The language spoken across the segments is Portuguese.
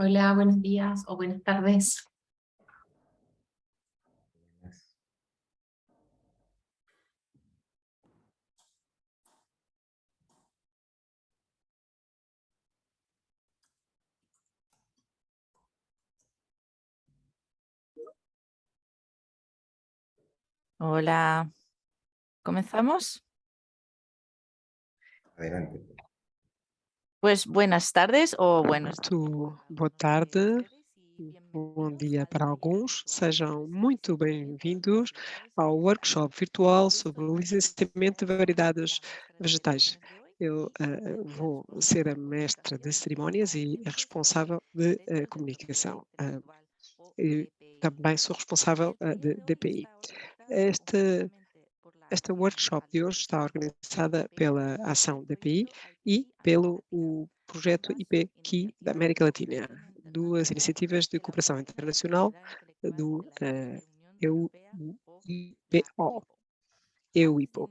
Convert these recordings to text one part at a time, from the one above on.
Hola, buenos días o buenas tardes. Hola, ¿comenzamos? Adelante. Pues buenas tardes ou buenos Boa tarde, bom dia para alguns. Sejam muito bem-vindos ao workshop virtual sobre o licenciamento de variedades vegetais. Eu vou ser a mestra de cerimónias e a responsável de comunicação. E também sou responsável de DPI. Esta workshop de hoje está organizada pela Ação DPI e pelo o projeto IPKI da América Latina, duas iniciativas de cooperação internacional do EUIPO. EUIPO.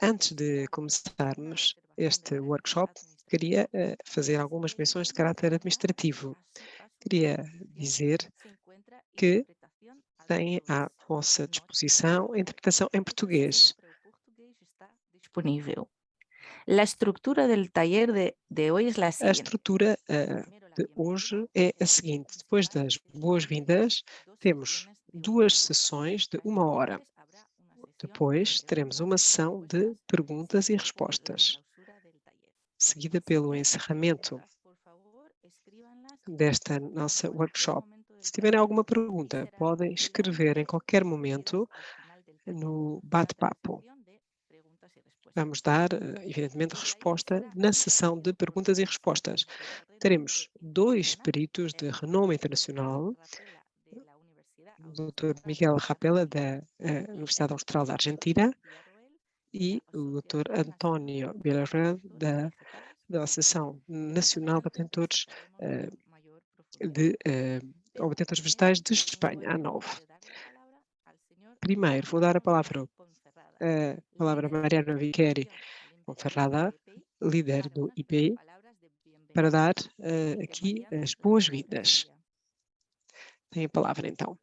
Antes de começarmos este workshop, queria fazer algumas menções de caráter administrativo. Queria dizer que tem à vossa disposição a interpretação em português. disponível. La estructura del taller de hoy es la A siguiente. estrutura de hoje é a seguinte: depois das boas-vindas, temos duas sessões de 1 hora. Depois teremos uma sessão de perguntas e respostas, seguida pelo encerramento desta nossa workshop. Se tiverem alguma pergunta, podem escrever em qualquer momento no bate-papo. Vamos dar, evidentemente, resposta na sessão de perguntas e respostas. Teremos dois peritos de renome internacional, o Dr. Miguel Rapella, da Universidade Austral da Argentina, e o Dr. António Villarreal, da Associação Nacional de Obtentores Obtentores Vegetais de Espanha, a ANOVE. Primeiro, vou dar a palavra a Mariana Viqueri Ponferrada, líder do IPI, para dar aqui as boas-vindas. Tem a palavra, então.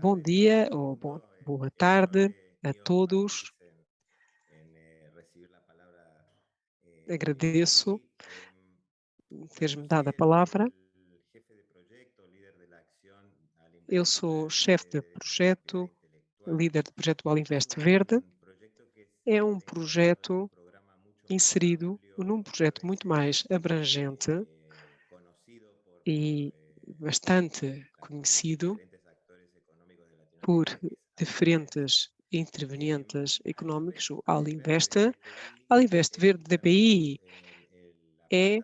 Bom dia ou boa tarde a todos. Agradeço teres-me dado a palavra. Eu sou chefe de projeto, líder do projeto Alinvest Verde. É um projeto inserido num projeto muito mais abrangente e bastante conhecido por diferentes intervenientes económicos, o Alinvest. Alinvest Verde DPI é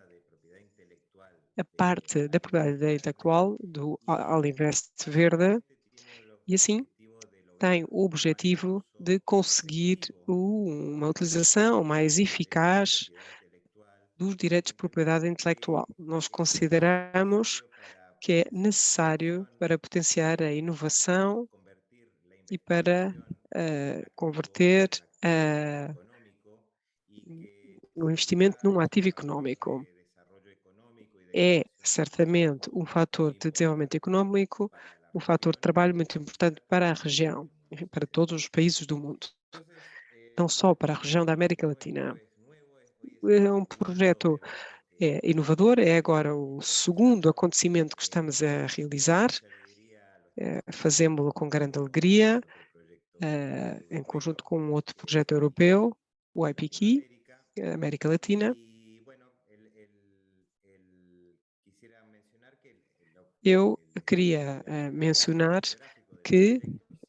a parte da propriedade intelectual do Alinvest Verde e assim tem o objetivo de conseguir uma utilização mais eficaz dos direitos de propriedade intelectual. Nós consideramos que é necessário para potenciar a inovação e para converter o investimento num ativo económico. É certamente um fator de desenvolvimento económico, um fator de trabalho muito importante para a região, enfim, para todos os países do mundo, não só para a região da América Latina. É um projeto inovador, é agora o segundo acontecimento que estamos a realizar, fazemos-lo com grande alegria, em conjunto com um outro projeto europeu, o IPQ, América Latina. Eu queria mencionar que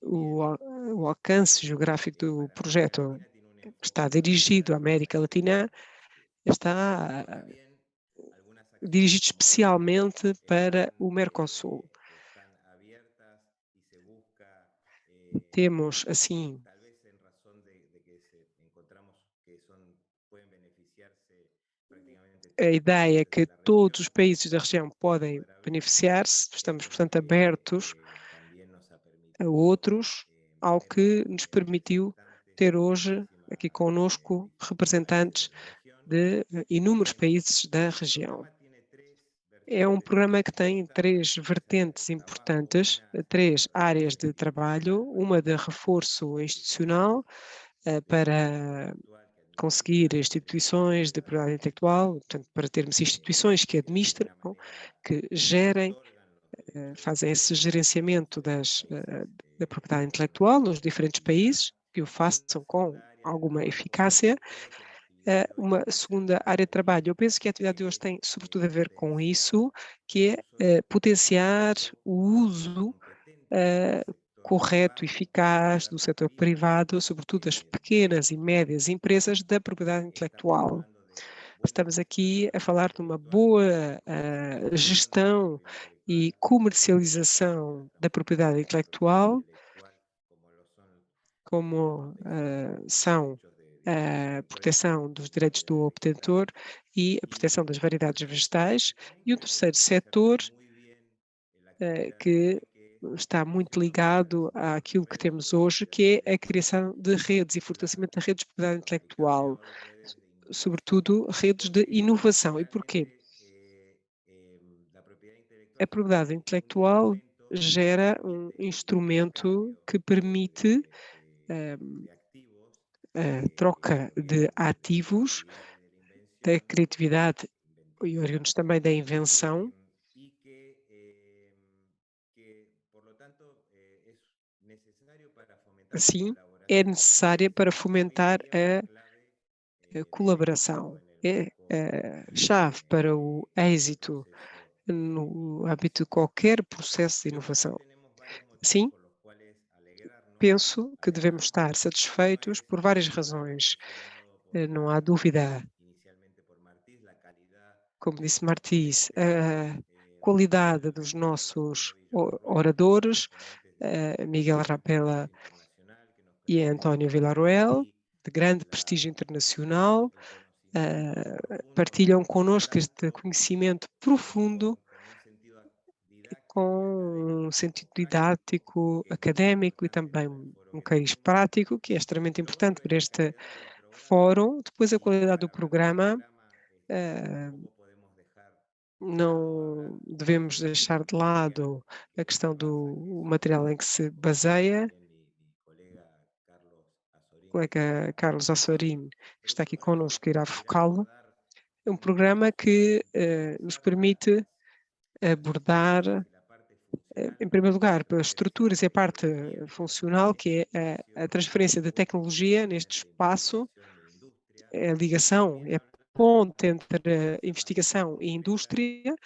o alcance geográfico do projeto está dirigido à América Latina, está dirigido especialmente para o Mercosul. Temos, assim, a ideia que todos os países da região podem beneficiar-se, estamos, portanto, abertos a outros, ao que nos permitiu ter hoje aqui conosco representantes de inúmeros países da região. É um programa que tem 3 vertentes importantes, 3 áreas de trabalho, uma de reforço institucional, para conseguir instituições de propriedade intelectual, portanto, para termos instituições que administram, que gerem, fazem esse gerenciamento da propriedade intelectual nos diferentes países, que o façam com alguma eficácia. Uma segunda área de trabalho, eu penso que a atividade de hoje tem sobretudo a ver com isso, que é potenciar o uso correto, eficaz do setor privado, sobretudo das pequenas e médias empresas da propriedade intelectual. Estamos aqui a falar de uma boa gestão e comercialização da propriedade intelectual, como são a proteção dos direitos do obtentor e a proteção das variedades vegetais, e o terceiro setor que está muito ligado àquilo que temos hoje, que é a criação de redes e fortalecimento de redes de propriedade intelectual, sobretudo redes de inovação. E porquê? A propriedade intelectual gera um instrumento que permite a troca de ativos, da criatividade e oriundos também da invenção. Assim, é necessária para fomentar a colaboração. É a chave para o êxito no âmbito de qualquer processo de inovação. Sim, penso que devemos estar satisfeitos por várias razões. Não há dúvida, como disse Martins, a qualidade dos nossos oradores, Miguel Rapella e António Villarroel, de grande prestígio internacional, partilham connosco este conhecimento profundo com um sentido didático, académico e também um cariz prático, que é extremamente importante para este fórum. Depois, a qualidade do programa, não devemos deixar de lado a questão do material em que se baseia. O colega Carlos Assorim, que está aqui connosco, irá focá-lo. É um programa que nos permite abordar, em primeiro lugar, pelas estruturas e a parte funcional, que é a transferência da tecnologia neste espaço, a ligação, é a ponte entre a investigação e a indústria,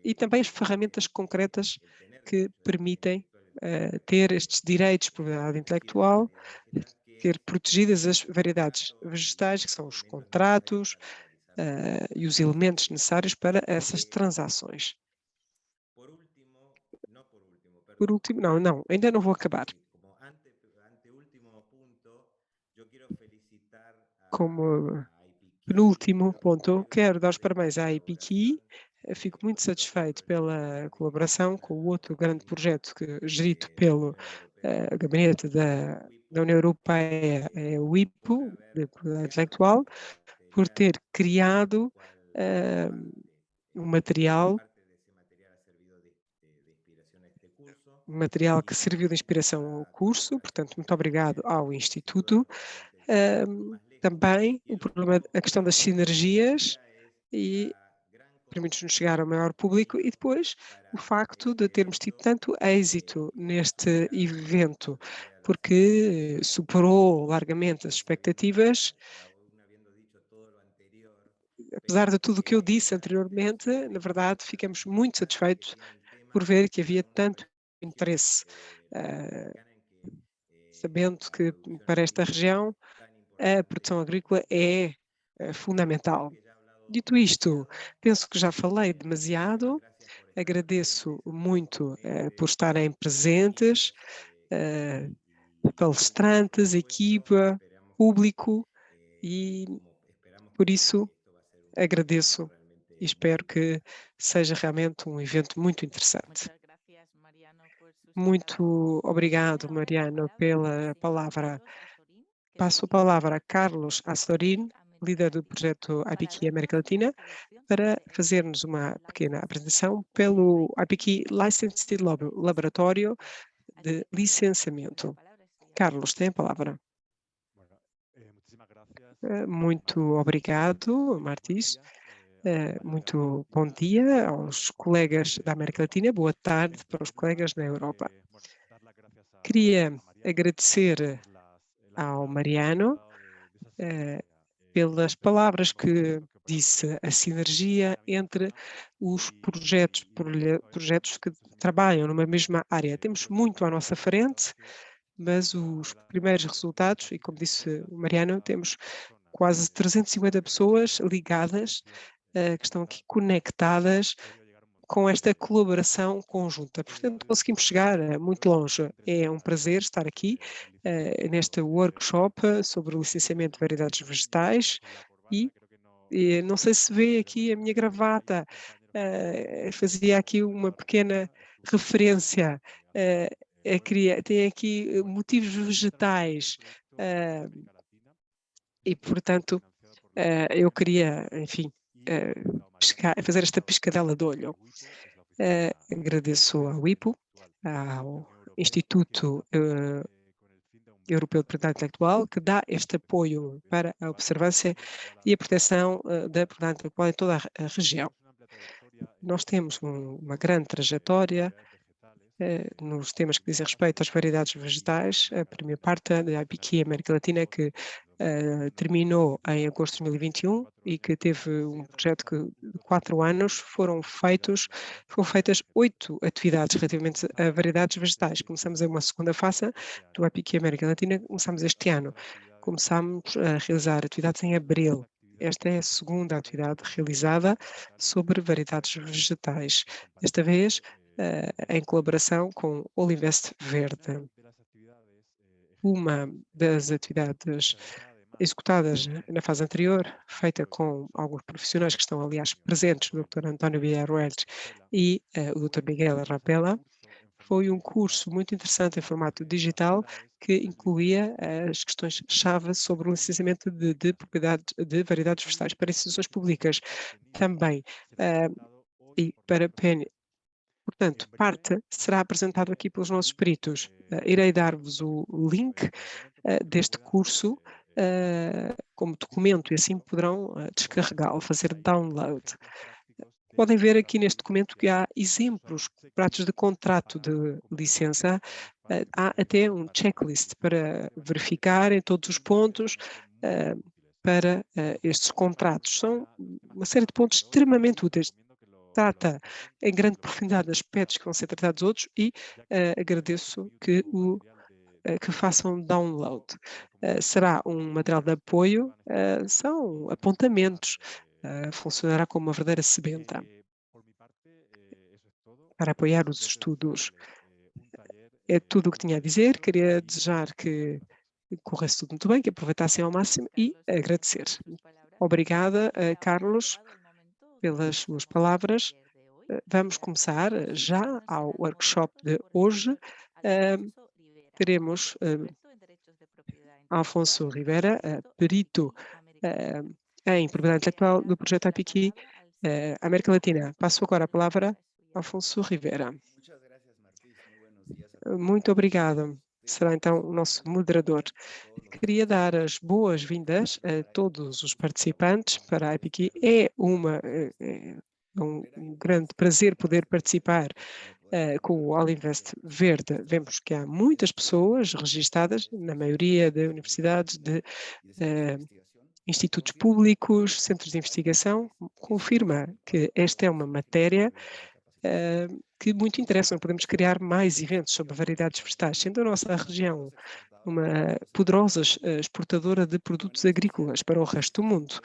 e também as ferramentas concretas que permitem ter estes direitos de propriedade intelectual, ter protegidas as variedades vegetais, que são os contratos, e os elementos necessários para essas transações. Por último, não, ainda não vou acabar. Como penúltimo ponto, quero dar os parabéns à IPKI. Fico muito satisfeito pela colaboração com o outro grande projeto gerido pelo Gabinete da União Europeia, o IPO, de Propriedade Intelectual, por ter criado um material que serviu de inspiração ao curso, portanto, muito obrigado ao Instituto. Também a questão das sinergias e permite-nos chegar ao maior público, e depois o facto de termos tido tanto êxito neste evento, porque superou largamente as expectativas. Apesar de tudo o que eu disse anteriormente, na verdade, ficamos muito satisfeitos por ver que havia tanto interesse, sabendo que para esta região a produção agrícola é fundamental. Dito isto, penso que já falei demasiado. Agradeço muito por estarem presentes, palestrantes, equipa, público, e por isso agradeço e espero que seja realmente um evento muito interessante. Muito obrigado, Mariano, pela palavra. Passo a palavra a Carlos Assorin, líder do projeto IPKI América Latina, para fazer-nos uma pequena apresentação pelo IPKI Licensed Laboratório de Licenciamento. Carlos, tem a palavra. Muito obrigado, Martins. Muito bom dia aos colegas da América Latina, boa tarde para os colegas da Europa. Queria agradecer ao Mariano pelas palavras que disse, a sinergia entre os projetos que trabalham numa mesma área. Temos muito à nossa frente, mas os primeiros resultados, e como disse o Mariano, temos quase 350 pessoas ligadas, que estão aqui conectadas com esta colaboração conjunta. Portanto, conseguimos chegar muito longe. É um prazer estar aqui neste workshop sobre o licenciamento de variedades vegetais e não sei se vê aqui a minha gravata, fazia aqui uma pequena referência, tem aqui motivos vegetais e, portanto, eu queria, enfim, fazer esta piscadela de olho. Agradeço ao IPO, ao Instituto Europeu de Propriedade Intelectual, que dá este apoio para a observância e a proteção da propriedade intelectual em toda a região. Nós temos uma grande trajetória nos temas que dizem respeito às variedades vegetais. A primeira parte da IPKI América Latina, que terminou em agosto de 2021 e que teve um projeto que de 4 anos foram feitas 8 atividades relativamente a variedades vegetais. Começamos em uma segunda fase do IPKI América Latina, começamos este ano. Começamos a realizar atividades em abril. Esta é a segunda atividade realizada sobre variedades vegetais. Desta vez, em colaboração com Olinvest Verde. Uma das atividades executadas na fase anterior, feita com alguns profissionais que estão, aliás, presentes, o Dr. António Villarroel e o Dr. Miguel Rapella, foi um curso muito interessante em formato digital que incluía as questões-chave sobre o licenciamento de variedades vegetais para instituições públicas também e para PN. Portanto, parte será apresentado aqui pelos nossos peritos. Irei dar-vos o link deste curso como documento e assim poderão descarregá-lo, fazer download. Podem ver aqui neste documento que há exemplos práticos de contrato de licença. Há até um checklist para verificar em todos os pontos para estes contratos. São uma série de pontos extremamente úteis. Trata em grande profundidade aspectos que vão ser tratados outros e agradeço que façam download. Será um material de apoio, são apontamentos funcionará como uma verdadeira sebenta para apoiar os estudos. É tudo o que tinha a dizer. Queria desejar que corresse tudo muito bem, que aproveitassem ao máximo e agradecer. Obrigada, Carlos, pelas suas palavras. Vamos começar já ao workshop de hoje. Teremos Afonso Rivera, perito em propriedade intelectual do projeto IPQ América Latina. Passo agora a palavra a Afonso Rivera. Muito obrigado. Será então o nosso moderador. Queria dar as boas-vindas a todos os participantes para a IPQ. É um grande prazer poder participar com o Olinvest Verde. Vemos que há muitas pessoas registadas, na maioria de universidades, de institutos públicos, centros de investigação. Confirma que esta é uma matéria que muito interessa. Podemos criar mais eventos sobre variedades vegetais, sendo a nossa região uma poderosa exportadora de produtos agrícolas para o resto do mundo.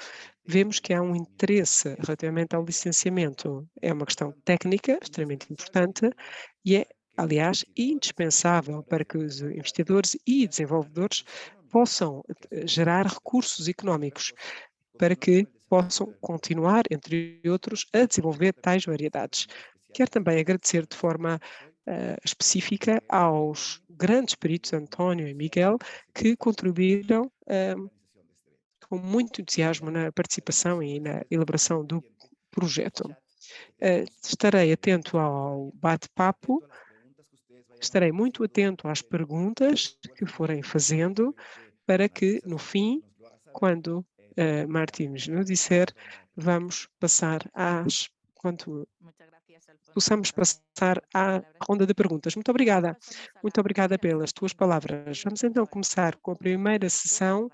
Vemos que há um interesse relativamente ao licenciamento. É uma questão técnica extremamente importante e é, aliás, indispensável para que os investidores e desenvolvedores possam gerar recursos económicos para que possam continuar, entre outros, a desenvolver tais variedades. Quero também agradecer de forma específica aos grandes peritos António e Miguel, que contribuíram com muito entusiasmo na participação e na elaboração do projeto. Estarei atento ao bate-papo, estarei muito atento às perguntas que forem fazendo, para que, no fim, quando Martins nos disser, vamos passar quando possamos passar à ronda de perguntas. Muito obrigada pelas tuas palavras. Vamos então começar com a primeira sessão.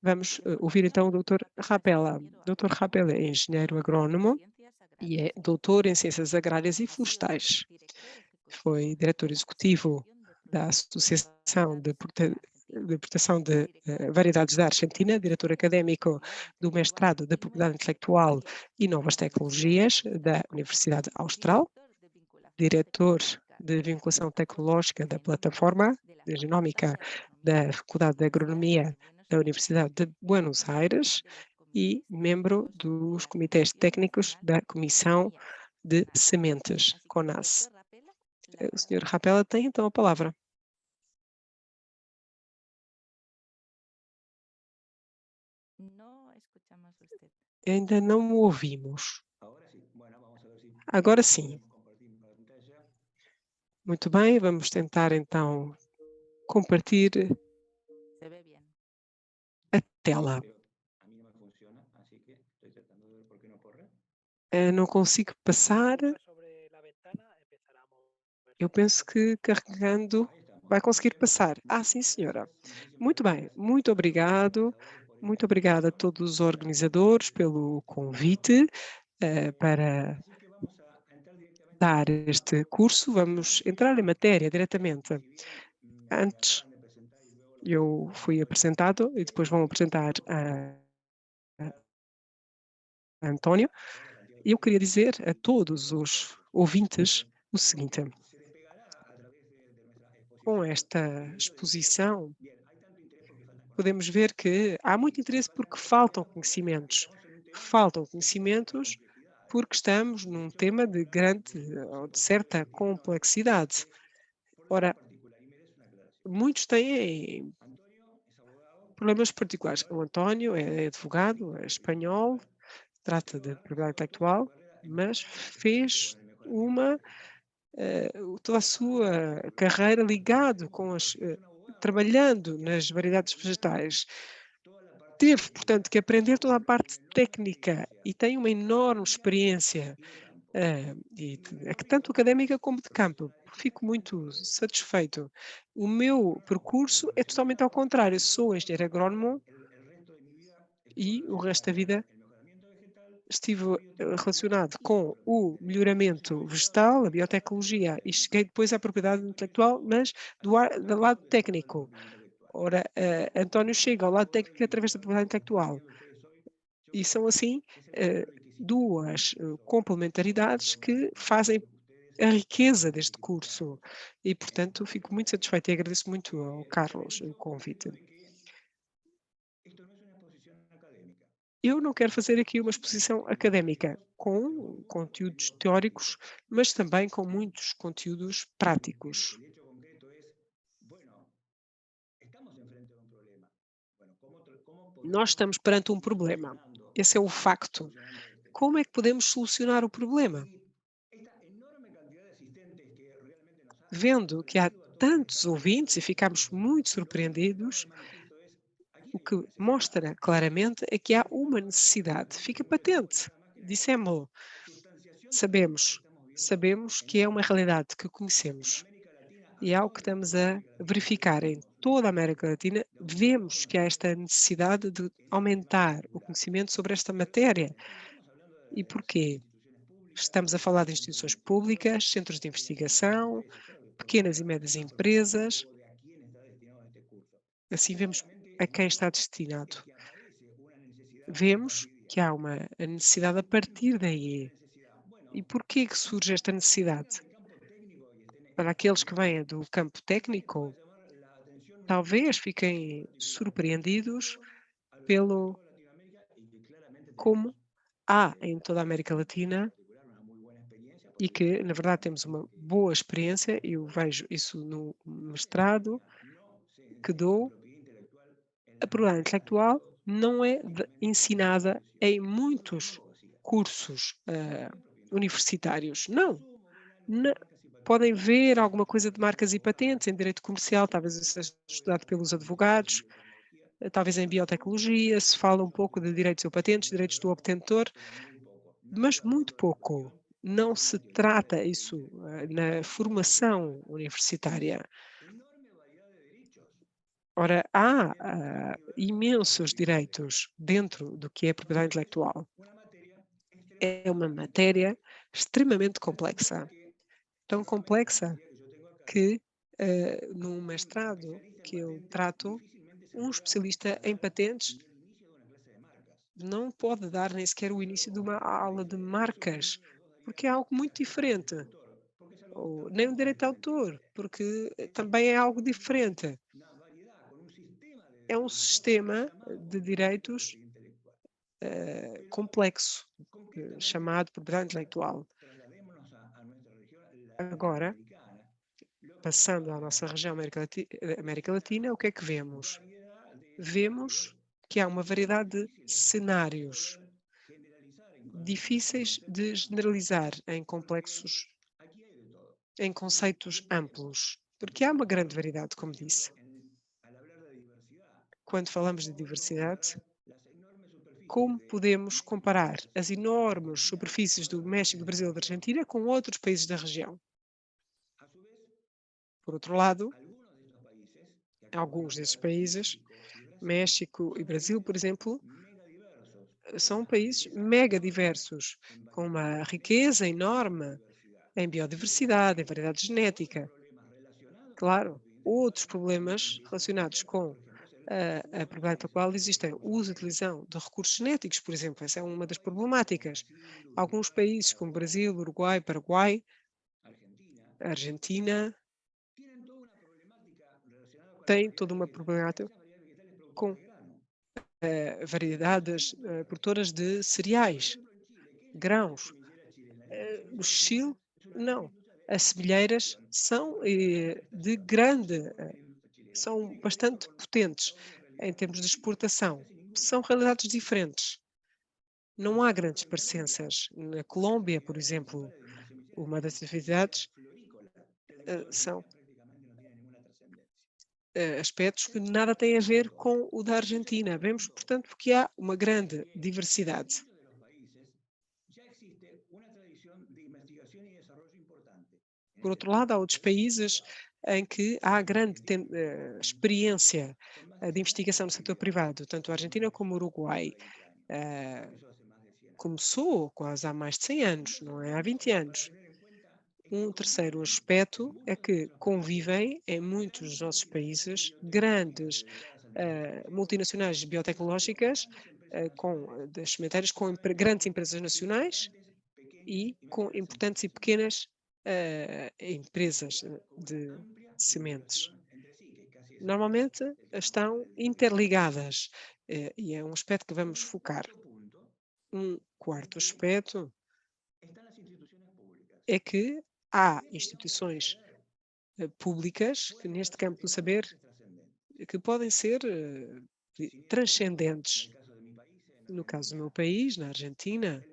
Vamos ouvir então o Dr. Rapella. Dr. Rapella é engenheiro agrónomo e é doutor em Ciências Agrárias e Florestais. Foi diretor executivo da Associação de Proteção de Variedades da Argentina, diretor académico do mestrado de Propriedade Intelectual e Novas Tecnologias da Universidade Austral, diretor de Vinculação Tecnológica da Plataforma de Genómica da Faculdade de Agronomia da Universidade de Buenos Aires e membro dos comitês técnicos da Comissão de Sementes, CONAS. O Sr. Rapella tem então a palavra. Ainda não o ouvimos. Agora sim. Muito bem, vamos tentar então compartilhar a tela. Não consigo passar. Eu penso que carregando vai conseguir passar. Sim, senhora. Muito bem, muito obrigado. Muito obrigada a todos os organizadores pelo convite para dar este curso. Vamos entrar em matéria diretamente. Antes, eu fui apresentado e depois vão apresentar a António. Eu queria dizer a todos os ouvintes o seguinte: com esta exposição, podemos ver que há muito interesse porque faltam conhecimentos. Faltam conhecimentos porque estamos num tema de grande ou de certa complexidade. Ora, muitos têm problemas particulares. O António é advogado, é espanhol, trata de propriedade intelectual, mas fez toda a sua carreira ligado trabalhando nas variedades vegetais. Teve, portanto, que aprender toda a parte técnica e tem uma enorme experiência, tanto académica como de campo. Fico muito satisfeito. O meu percurso é totalmente ao contrário. Sou engenheiro agrónomo e o resto da vida estive relacionado com o melhoramento vegetal, a biotecnologia, e cheguei depois à propriedade intelectual, mas do lado técnico. Ora, António chega ao lado técnico através da propriedade intelectual. E são assim, duas complementaridades que fazem a riqueza deste curso. E, portanto, fico muito satisfeita e agradeço muito ao Carlos o convite. Eu não quero fazer aqui uma exposição académica com conteúdos teóricos, mas também com muitos conteúdos práticos. Nós estamos perante um problema. Esse é o facto. Como é que podemos solucionar o problema? Vendo que há tantos ouvintes e ficamos muito surpreendidos, o que mostra claramente é que há uma necessidade. Fica patente. Dissemos, sabemos, sabemos que é uma realidade que conhecemos. E é algo que estamos a verificar em toda a América Latina. Vemos que há esta necessidade de aumentar o conhecimento sobre esta matéria. E porquê? Estamos a falar de instituições públicas, centros de investigação, pequenas e médias empresas. Assim vemos a quem está destinado. Vemos que há uma necessidade a partir daí. E porquê que surge esta necessidade? Para aqueles que vêm do campo técnico, talvez fiquem surpreendidos pelo como há em toda a América Latina e que, na verdade, temos uma boa experiência. Eu vejo isso no mestrado que dou. A propriedade intelectual não é ensinada em muitos cursos universitários. Não. Podem ver alguma coisa de marcas e patentes em direito comercial, talvez isso seja estudado pelos advogados, talvez em biotecnologia, se fala um pouco de direitos ou patentes, direitos do obtentor, mas muito pouco. Não se trata isso na formação universitária. Ora, há imensos direitos dentro do que é propriedade intelectual. É uma matéria extremamente complexa. Tão complexa que, num mestrado que eu trato, um especialista em patentes não pode dar nem sequer o início de uma aula de marcas, porque é algo muito diferente. Ou nem o direito de autor, porque também é algo diferente. É um sistema de direitos complexo, chamado propriedade intelectual. Agora, passando à nossa região América Latina, o que é que vemos? Vemos que há uma variedade de cenários difíceis de generalizar em complexos, em conceitos amplos, porque há uma grande variedade, como disse. Quando falamos de diversidade, como podemos comparar as enormes superfícies do México, do Brasil e da Argentina com outros países da região? Por outro lado, alguns desses países, México e Brasil, por exemplo, são países mega diversos, com uma riqueza enorme em biodiversidade, em variedade genética. Claro, outros problemas relacionados com a propriedade intelectual existem. O uso e utilização de recursos genéticos, por exemplo, essa é uma das problemáticas. Alguns países, como Brasil, Uruguai, Paraguai, Argentina, têm toda uma problemática com variedades produtoras de cereais, grãos. No Chile, não. As semelheiras são são bastante potentes em termos de exportação. São realidades diferentes. Não há grandes parecenças. Na Colômbia, por exemplo, uma das atividades são aspectos que nada têm a ver com o da Argentina. Vemos, portanto, que há uma grande diversidade. Por outro lado, há outros países em que há grande experiência de investigação no setor privado, tanto a Argentina como o Uruguai. Começou quase há mais de 100 anos, não é há 20 anos. Um terceiro aspecto é que convivem em muitos dos nossos países grandes multinacionais biotecnológicas das sementárias com grandes empresas nacionais e com importantes e pequenas empresas de sementes. Normalmente estão interligadas e é um aspecto que vamos focar. Um quarto aspecto é que há instituições públicas que neste campo do saber que podem ser transcendentes. No caso do meu país, na Argentina,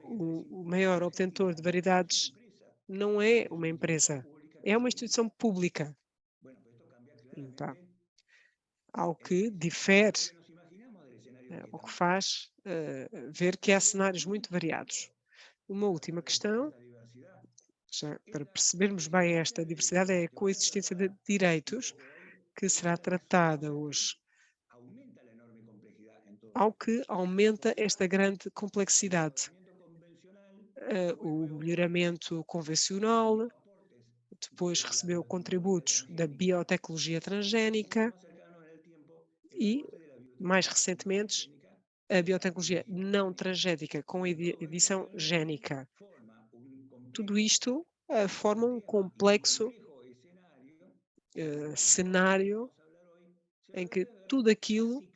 o maior obtentor de variedades não é uma empresa, é uma instituição pública. Então, ao que difere, o que faz ver que há cenários muito variados. Uma última questão, já para percebermos bem esta diversidade, é a coexistência de direitos que será tratada hoje, ao que aumenta esta grande complexidade. O melhoramento convencional, depois recebeu contributos da biotecnologia transgénica e, mais recentemente, a biotecnologia não transgénica com edição génica. Tudo isto forma um complexo cenário em que tudo aquilo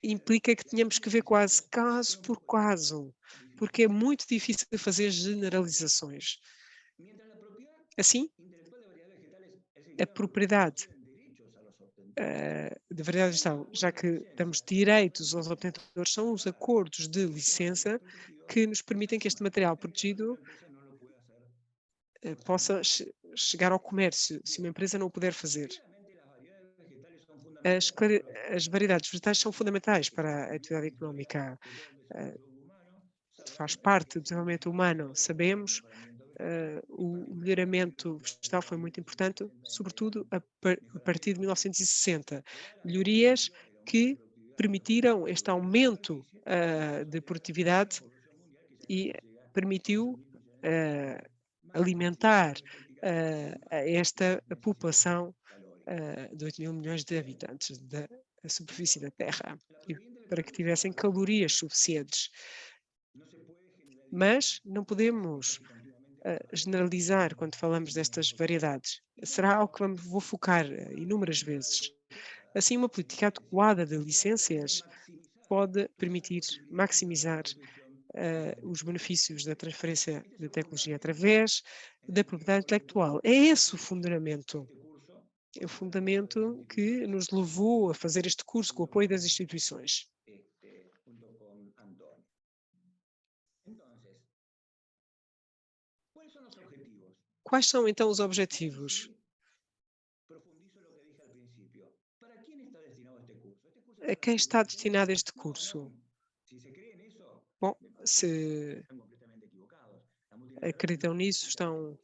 implica que tenhamos que ver quase caso por caso, porque é muito difícil fazer generalizações. Assim, a propriedade de variedade vegetal, já que damos direitos aos obtentadores, são os acordos de licença que nos permitem que este material protegido possa chegar ao comércio, se uma empresa não o puder fazer. As variedades vegetais são fundamentais para a atividade económica, faz parte do desenvolvimento humano, sabemos. O melhoramento vegetal foi muito importante, sobretudo a partir de 1960. Melhorias que permitiram este aumento de produtividade e permitiu alimentar esta população de 8 mil milhões de habitantes da superfície da Terra, e para que tivessem calorias suficientes. Mas não podemos generalizar quando falamos destas variedades. Será algo que vou focar inúmeras vezes. Assim, uma política adequada de licenças pode permitir maximizar os benefícios da transferência de tecnologia através da propriedade intelectual. É esse o fundamento. É o fundamento que nos levou a fazer este curso com o apoio das instituições. Quais são então os objetivos? A quem está destinado este curso? Bom, se acreditam nisso, estão.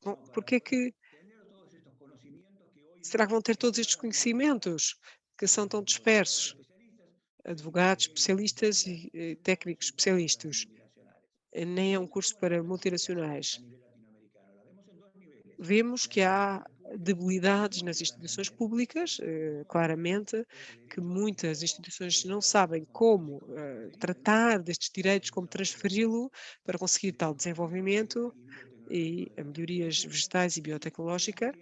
Bom, porque é que será que vão ter todos estes conhecimentos que são tão dispersos? Advogados, especialistas e técnicos especialistas. Nem é um curso para multinacionais. Vemos que há debilidades nas instituições públicas, claramente, que muitas instituições não sabem como tratar destes direitos, como transferi-lo para conseguir tal desenvolvimento e a melhorias vegetais e biotecnológica,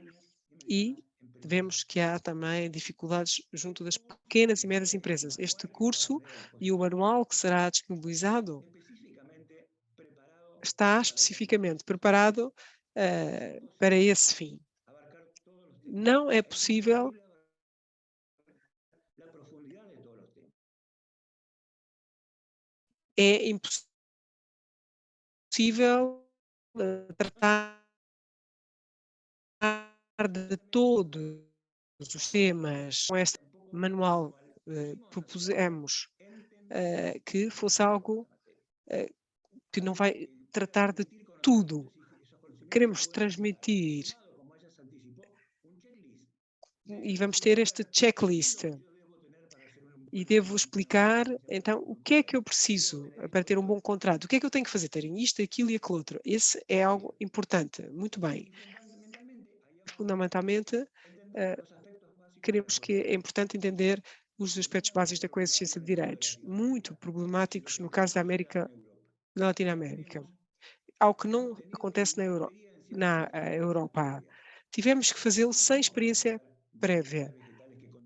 e vemos que há também dificuldades junto das pequenas e médias empresas. Este curso e o manual que será disponibilizado está especificamente preparado para esse fim. Não é possível é impossível tratar de todos os temas. Com este manual propusemos que fosse algo que não vai tratar de tudo. Queremos transmitir e vamos ter este checklist. E devo explicar, então, o que é que eu preciso para ter um bom contrato? O que é que eu tenho que fazer? Terem isto, aquilo e aquilo outro. Esse é algo importante. Muito bem. fundamentalmente, queremos que é importante entender os aspectos básicos da coexistência de direitos, muito problemáticos no caso da Latinoamérica, ao que não acontece na Europa. Tivemos que fazê-lo sem experiência prévia,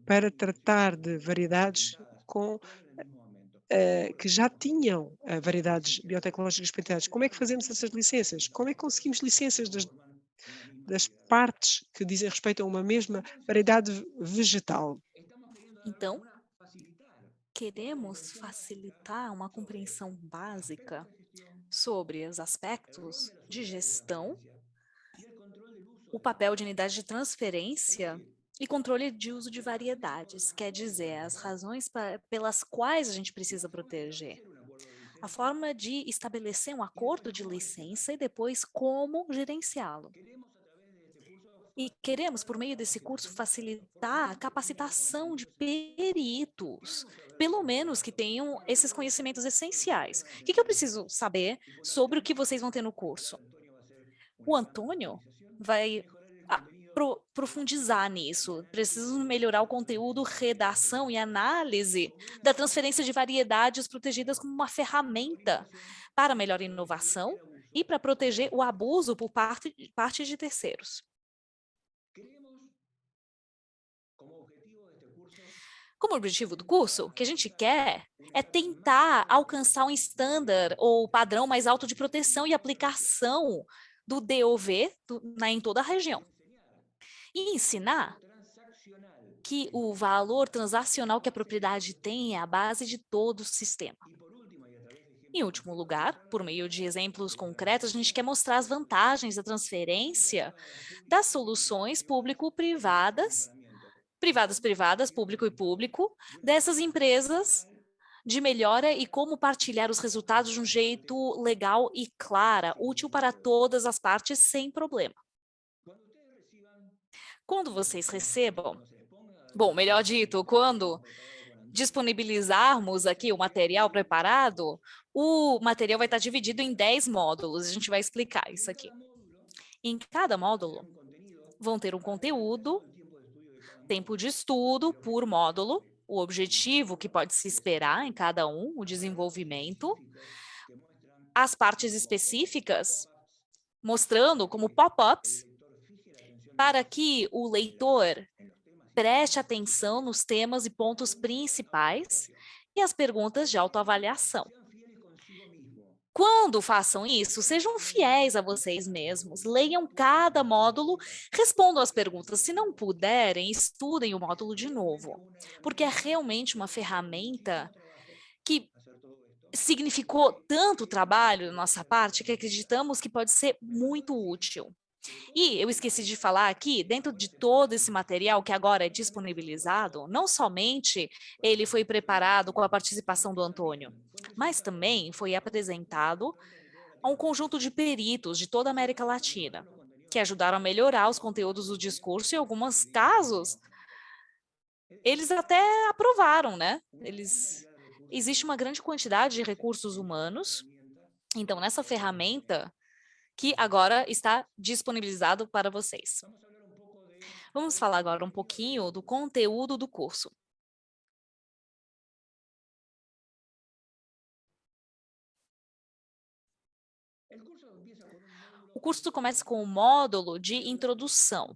para tratar de variedades que já tinham variedades biotecnológicas patentadas. Como é que fazemos essas licenças? Como é que conseguimos licenças das partes que dizem respeito a uma mesma variedade vegetal? Então, queremos facilitar uma compreensão básica sobre os aspectos de gestão, o papel de unidade de transferência e controle de uso de variedades, quer dizer, as razões pelas quais a gente precisa proteger, a forma de estabelecer um acordo de licença e depois como gerenciá-lo. E queremos, por meio desse curso, facilitar a capacitação de peritos, pelo menos que tenham esses conhecimentos essenciais. O que eu preciso saber sobre o que vocês vão ter no curso? O Antônio vai profundizar nisso. Precisamos melhorar o conteúdo, redação e análise da transferência de variedades protegidas como uma ferramenta para melhor inovação e para proteger o abuso por parte de terceiros. Como objetivo do curso, o que a gente quer é tentar alcançar um estándar ou padrão mais alto de proteção e aplicação do DOV em toda a região. E ensinar que o valor transacional que a propriedade tem é a base de todo o sistema. Em último lugar, por meio de exemplos concretos, a gente quer mostrar as vantagens da transferência das soluções público-privadas, privadas, público e público, dessas empresas de melhora e como partilhar os resultados de um jeito legal e clara, útil para todas as partes sem problema. Quando vocês recebam, bom, melhor dito, quando disponibilizarmos aqui o material preparado, o material vai estar dividido em 10 módulos, a gente vai explicar isso aqui. Em cada módulo, vão ter um conteúdo, tempo de estudo por módulo, o objetivo que pode se esperar em cada um, o desenvolvimento, as partes específicas, mostrando como pop-ups, para que o leitor preste atenção nos temas e pontos principais e as perguntas de autoavaliação. Quando façam isso, sejam fiéis a vocês mesmos, leiam cada módulo, respondam as perguntas. Se não puderem, estudem o módulo de novo, porque é realmente uma ferramenta que significou tanto trabalho da nossa parte que acreditamos que pode ser muito útil. E eu esqueci de falar aqui, dentro de todo esse material que agora é disponibilizado, não somente ele foi preparado com a participação do Antônio, mas também foi apresentado a um conjunto de peritos de toda a América Latina, que ajudaram a melhorar os conteúdos do discurso e, em alguns casos, eles até aprovaram, né? Existe uma grande quantidade de recursos humanos, então nessa ferramenta que agora está disponibilizado para vocês. Vamos falar agora um pouquinho do conteúdo do curso. O curso começa com um módulo de introdução,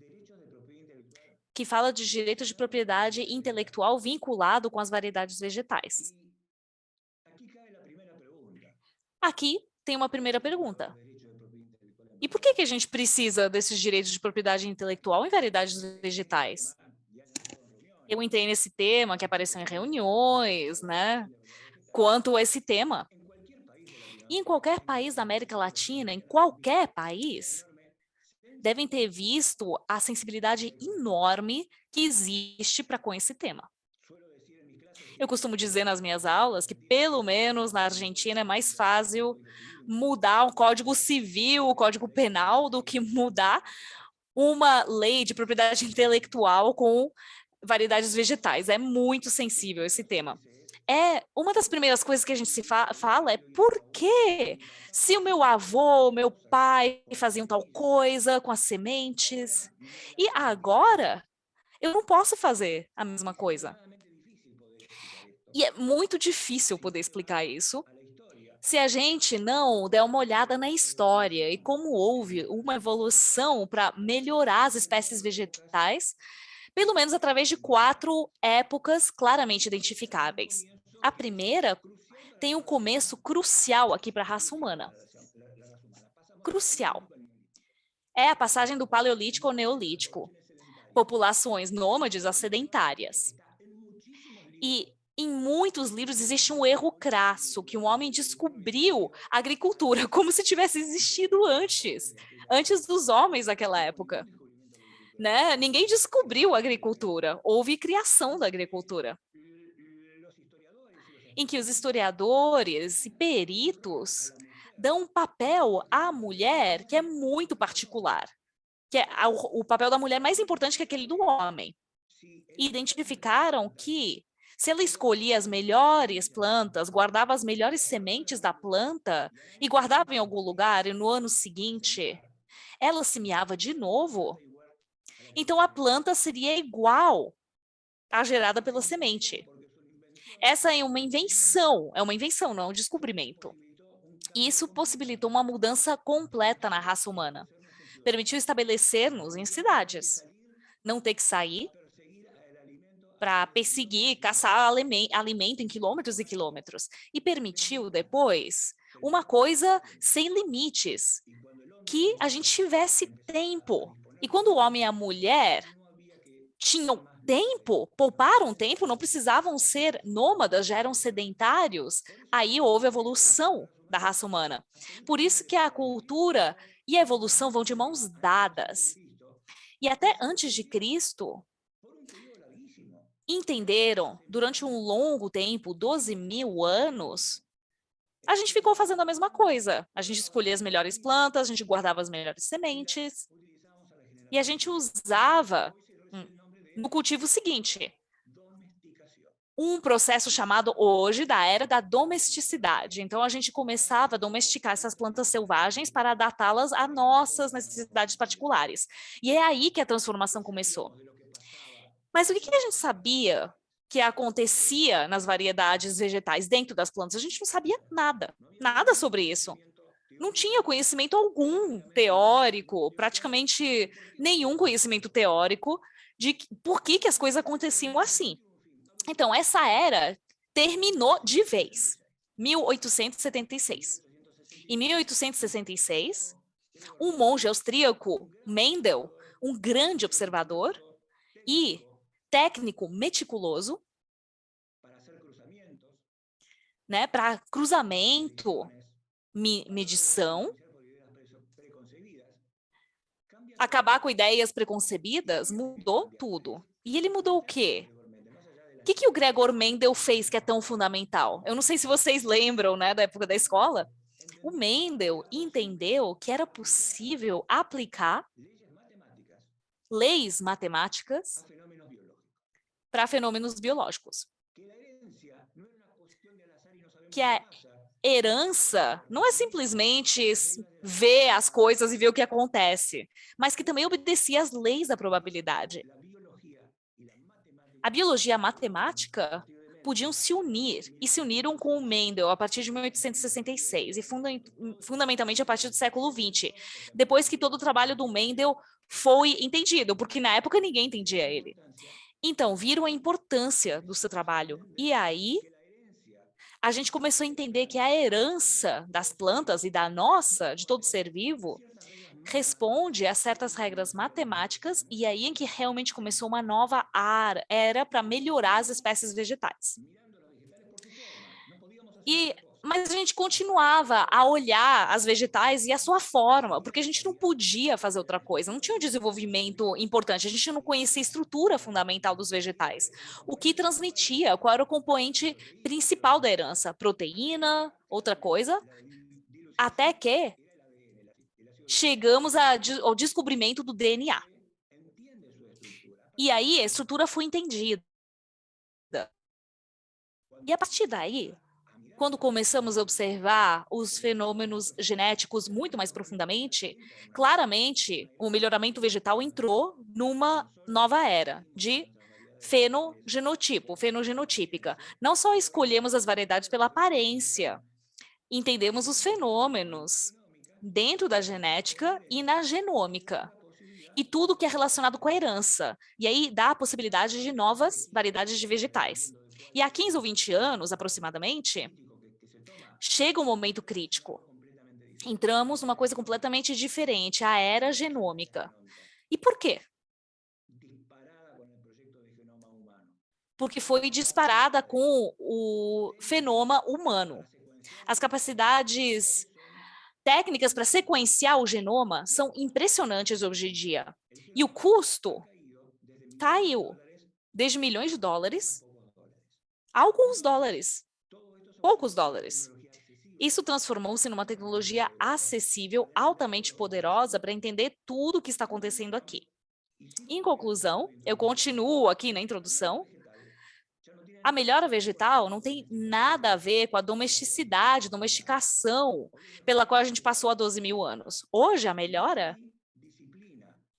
que fala de direito de propriedade intelectual vinculado com as variedades vegetais. Aqui tem uma primeira pergunta. E por que a gente precisa desses direitos de propriedade intelectual em variedades vegetais? Eu entrei nesse tema que apareceu em reuniões, né? Quanto a esse tema. E em qualquer país da América Latina, em qualquer país, devem ter visto a sensibilidade enorme que existe para com esse tema. Eu costumo dizer nas minhas aulas que, pelo menos na Argentina, é mais fácil mudar um código civil, o código penal, do que mudar uma lei de propriedade intelectual com variedades vegetais. É muito sensível esse tema. uma das primeiras coisas que a gente se fala é por que, se o meu avô, meu pai faziam tal coisa com as sementes, e agora eu não posso fazer a mesma coisa. E é muito difícil poder explicar isso se a gente não der uma olhada na história e como houve uma evolução para melhorar as espécies vegetais, pelo menos através de 4 épocas claramente identificáveis. A primeira tem um começo crucial aqui para a raça humana. Crucial. É a passagem do Paleolítico ao Neolítico. Populações nômades a sedentárias. E em muitos livros existe um erro crasso, que um homem descobriu a agricultura como se tivesse existido antes dos homens naquela época. Né? Ninguém descobriu a agricultura, houve criação da agricultura. Em que os historiadores e peritos dão um papel à mulher que é muito particular, que é o papel da mulher mais importante que aquele do homem. E identificaram que, se ela escolhia as melhores plantas, guardava as melhores sementes da planta e guardava em algum lugar, e no ano seguinte ela semeava de novo, então a planta seria igual à gerada pela semente. Essa é uma invenção, não é um descobrimento. E isso possibilitou uma mudança completa na raça humana. Permitiu estabelecer-nos em cidades, não ter que sair para perseguir, caçar alimento em quilômetros e quilômetros. E permitiu depois uma coisa sem limites, que a gente tivesse tempo. E quando o homem e a mulher tinham tempo, pouparam tempo, não precisavam ser nômadas, já eram sedentários, aí houve evolução da raça humana. Por isso que a cultura e a evolução vão de mãos dadas. E até antes de Cristo, entenderam, durante um longo tempo, 12.000 anos, a gente ficou fazendo a mesma coisa. A gente escolhia as melhores plantas, a gente guardava as melhores sementes, e a gente usava no cultivo seguinte, um processo chamado hoje da era da domesticidade. Então, a gente começava a domesticar essas plantas selvagens para adaptá-las a nossas necessidades particulares. E é aí que a transformação começou. Mas o que a gente sabia que acontecia nas variedades vegetais dentro das plantas? A gente não sabia nada sobre isso. Não tinha conhecimento algum teórico, praticamente nenhum conhecimento teórico de por que as coisas aconteciam assim. Então, essa era terminou de vez, 1876. Em 1866, um monge austríaco, Mendel, um grande observador e técnico meticuloso, né, para cruzamento, medição, acabar com ideias preconcebidas, mudou tudo. E ele mudou o quê? O que o Gregor Mendel fez que é tão fundamental? Eu não sei se vocês lembram, né, da época da escola. O Mendel entendeu que era possível aplicar leis matemáticas para fenômenos biológicos. Que a herança não é simplesmente ver as coisas e ver o que acontece, mas que também obedecia às leis da probabilidade. A biologia e a matemática podiam se unir, e se uniram com o Mendel a partir de 1866, e fundamentalmente a partir do século XX, depois que todo o trabalho do Mendel foi entendido, porque na época ninguém entendia ele. Então, viram a importância do seu trabalho, e aí a gente começou a entender que a herança das plantas e da nossa, de todo ser vivo, responde a certas regras matemáticas, e aí em que realmente começou uma nova era para melhorar as espécies vegetais. Mas a gente continuava a olhar as vegetais e a sua forma, porque a gente não podia fazer outra coisa, não tinha um desenvolvimento importante, a gente não conhecia a estrutura fundamental dos vegetais. O que transmitia, qual era o componente principal da herança? Proteína, outra coisa, até que chegamos ao descobrimento do DNA. E aí a estrutura foi entendida. E a partir daí, quando começamos a observar os fenômenos genéticos muito mais profundamente, claramente o melhoramento vegetal entrou numa nova era de fenogenotípica. Não só escolhemos as variedades pela aparência, entendemos os fenômenos dentro da genética e na genômica. E tudo que é relacionado com a herança. E aí dá a possibilidade de novas variedades de vegetais. E há 15 ou 20 anos, aproximadamente, chega um momento crítico. Entramos numa coisa completamente diferente, a era genômica. E por quê? Porque foi disparada com o fenoma humano. As capacidades técnicas para sequenciar o genoma são impressionantes hoje em dia. E o custo caiu desde milhões de dólares a alguns dólares, poucos dólares. Isso transformou-se numa tecnologia acessível, altamente poderosa para entender tudo o que está acontecendo aqui. Em conclusão, eu continuo aqui na introdução, a melhora vegetal não tem nada a ver com a domesticação pela qual a gente passou há 12 mil anos. Hoje, a melhora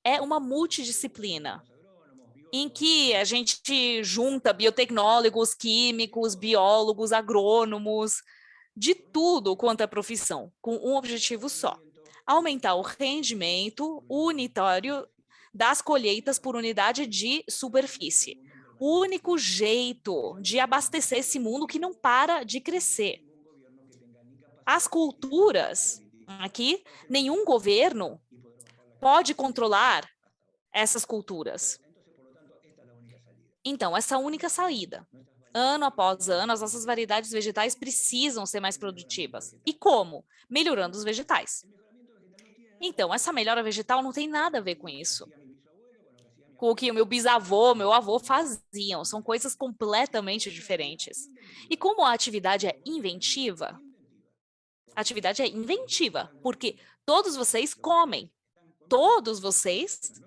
é uma multidisciplina, em que a gente junta biotecnólogos, químicos, biólogos, agrônomos, de tudo quanto é profissão, com um objetivo só: aumentar o rendimento unitário das colheitas por unidade de superfície. O único jeito de abastecer esse mundo que não para de crescer. As culturas, aqui, nenhum governo pode controlar essas culturas. Então, essa é a única saída. Ano após ano, as nossas variedades vegetais precisam ser mais produtivas. E como? Melhorando os vegetais. Então, essa melhora vegetal não tem nada a ver com isso. Com o que o meu bisavô, meu avô faziam. São coisas completamente diferentes. E como a atividade é inventiva, porque todos vocês comem. Todos vocês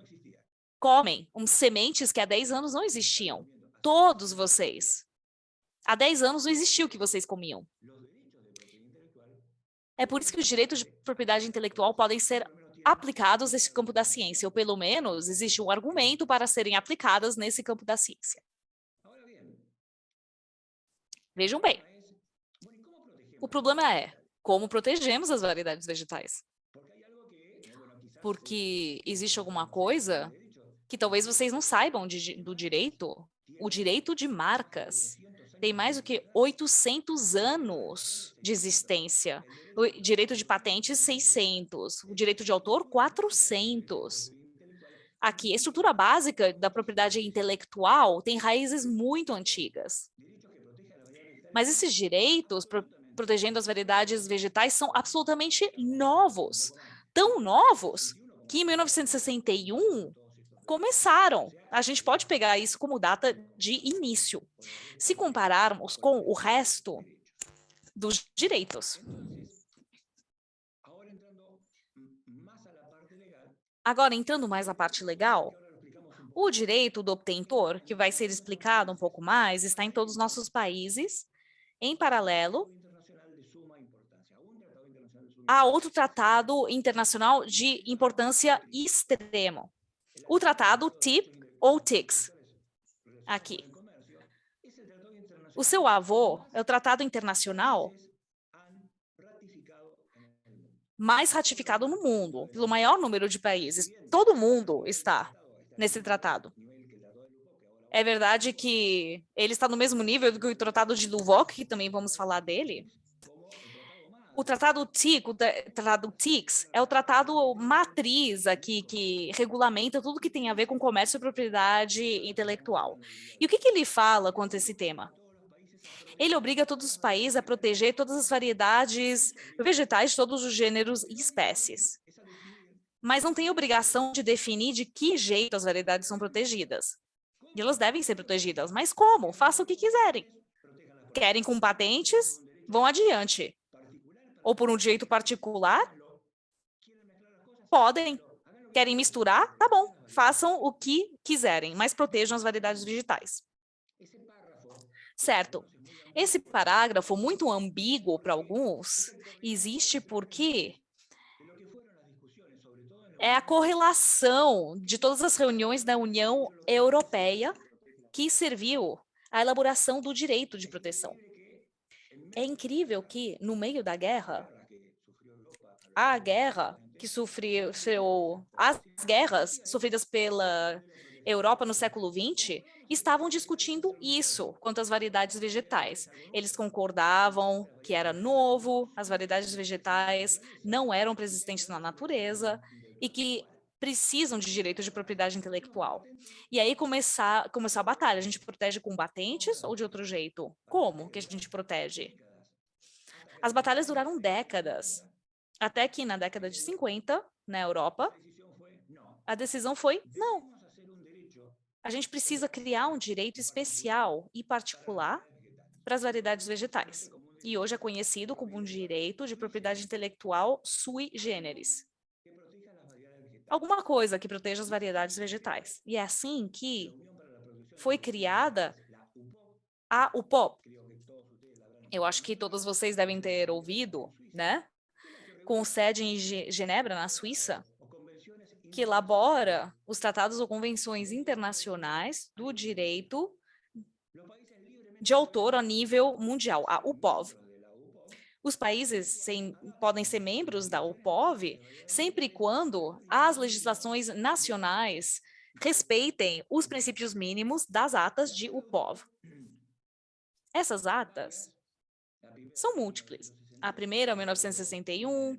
comem sementes que há 10 anos não existiam. Todos vocês. Há 10 anos não existia o que vocês comiam. É por isso que os direitos de propriedade intelectual podem ser aplicados nesse campo da ciência, ou pelo menos existe um argumento para serem aplicadas nesse campo da ciência. Vejam bem, o problema é como protegemos as variedades vegetais. Porque existe alguma coisa que talvez vocês não saibam do direito. O direito de marcas tem mais do que 800 anos de existência. O direito de patentes, 600. O direito de autor, 400. Aqui, a estrutura básica da propriedade intelectual tem raízes muito antigas. Mas esses direitos, protegendo as variedades vegetais, são absolutamente novos. Tão novos que em 1961 começaram. A gente pode pegar isso como data de início. Se compararmos com o resto dos direitos. Agora, entrando mais na parte legal, o direito do obtentor, que vai ser explicado um pouco mais, está em todos os nossos países. Em paralelo, há outro tratado internacional de importância extrema. O tratado TIP ou TICS. Aqui. O seu avô é o tratado internacional mais ratificado no mundo, pelo maior número de países. Todo mundo está nesse tratado. É verdade que ele está no mesmo nível do que o Tratado de Luvok, que também vamos falar dele. O Tratado TICS, é o tratado matriz aqui que regulamenta tudo que tem a ver com comércio e propriedade intelectual. E o que ele fala quanto a esse tema? Ele obriga todos os países a proteger todas as variedades vegetais de todos os gêneros e espécies. Mas não tem obrigação de definir de que jeito as variedades são protegidas. E elas devem ser protegidas, mas como? Façam o que quiserem. Querem com patentes? Vão adiante. Ou por um direito particular? Podem. Querem misturar? Tá bom. Façam o que quiserem, mas protejam as variedades vegetais. Certo. Esse parágrafo, muito ambíguo para alguns, existe porque é a correlação de todas as reuniões da União Europeia que serviu à elaboração do direito de proteção. É incrível que, no meio da guerra, a guerra que as guerras sofridas pela Europa no século XX estavam discutindo isso quanto às variedades vegetais. Eles concordavam que era novo, as variedades vegetais não eram persistentes na natureza e que precisam de direito de propriedade intelectual. E aí começou a batalha. A gente protege com batentes ou de outro jeito? Como que a gente protege? As batalhas duraram décadas. Até que na década de 50, na Europa, a decisão foi não. A gente precisa criar um direito especial e particular para as variedades vegetais. E hoje é conhecido como um direito de propriedade intelectual sui generis. Alguma coisa que proteja as variedades vegetais. E é assim que foi criada a UPOV. Eu acho que todos vocês devem ter ouvido, né? Com sede em Genebra, na Suíça, que elabora os tratados ou convenções internacionais do direito de autor a nível mundial, a UPOV. Os países podem ser membros da UPOV sempre e quando as legislações nacionais respeitem os princípios mínimos das atas de UPOV. Essas atas são múltiplas. A primeira, 1961,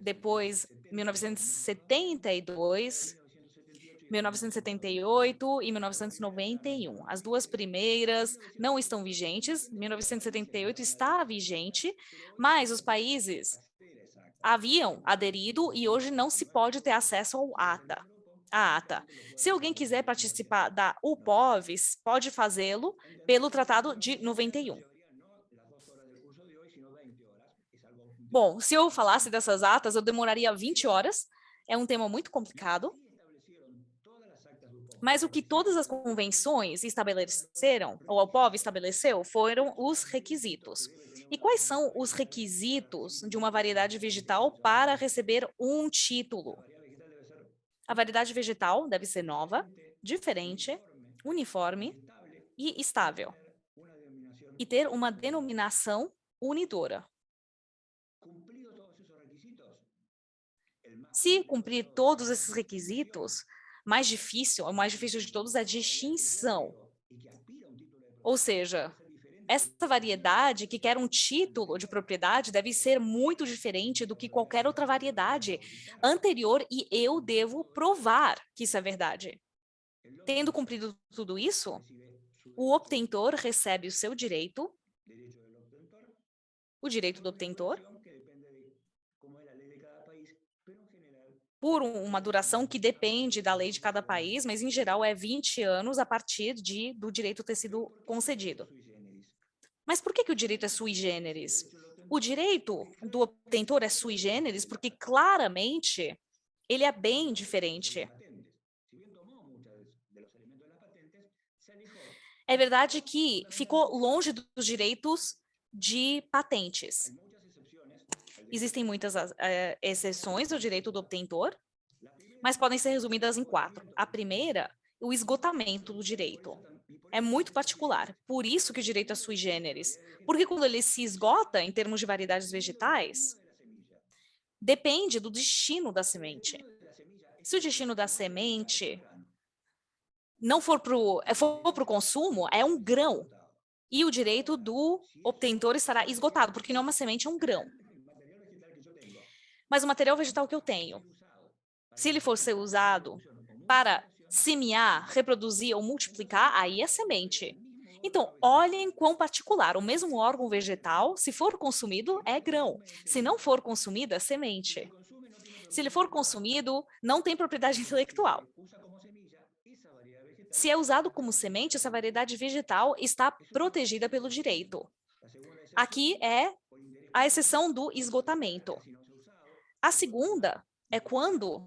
depois 1972, 1978 e 1991. As duas primeiras não estão vigentes, 1978 está vigente, mas os países haviam aderido e hoje não se pode ter acesso à ata. Se alguém quiser participar da UPOV, pode fazê-lo pelo Tratado de 91. Bom, se eu falasse dessas atas, eu demoraria 20 horas. É um tema muito complicado. Mas o que todas as convenções estabeleceram, ou a UPOV estabeleceu, foram os requisitos. E quais são os requisitos de uma variedade vegetal para receber um título? A variedade vegetal deve ser nova, diferente, uniforme e estável. E ter uma denominação unidora. Se cumprir todos esses requisitos, o mais difícil de todos é a distinção. Ou seja, essa variedade que quer um título de propriedade deve ser muito diferente do que qualquer outra variedade anterior e eu devo provar que isso é verdade. Tendo cumprido tudo isso, o obtentor recebe o seu direito, o direito do obtentor, por uma duração que depende da lei de cada país, mas em geral é 20 anos a partir do direito ter sido concedido. Mas por que o direito é sui generis? O direito do obtentor é sui generis porque claramente ele é bem diferente. É verdade que ficou longe dos direitos de patentes. Existem muitas exceções ao direito do obtentor, mas podem ser resumidas em 4. A primeira, o esgotamento do direito. É muito particular, por isso que o direito é sui generis, porque quando ele se esgota em termos de variedades vegetais, depende do destino da semente. Se o destino da semente não for para o consumo, é um grão, e o direito do obtentor estará esgotado, porque não é uma semente, é um grão. Mas o material vegetal que eu tenho, se ele for ser usado para semear, reproduzir ou multiplicar, aí é semente. Então, olhem quão particular. O mesmo órgão vegetal, se for consumido, é grão. Se não for consumido, é semente. Se ele for consumido, não tem propriedade intelectual. Se é usado como semente, essa variedade vegetal está protegida pelo direito. Aqui é a exceção do esgotamento. A segunda é quando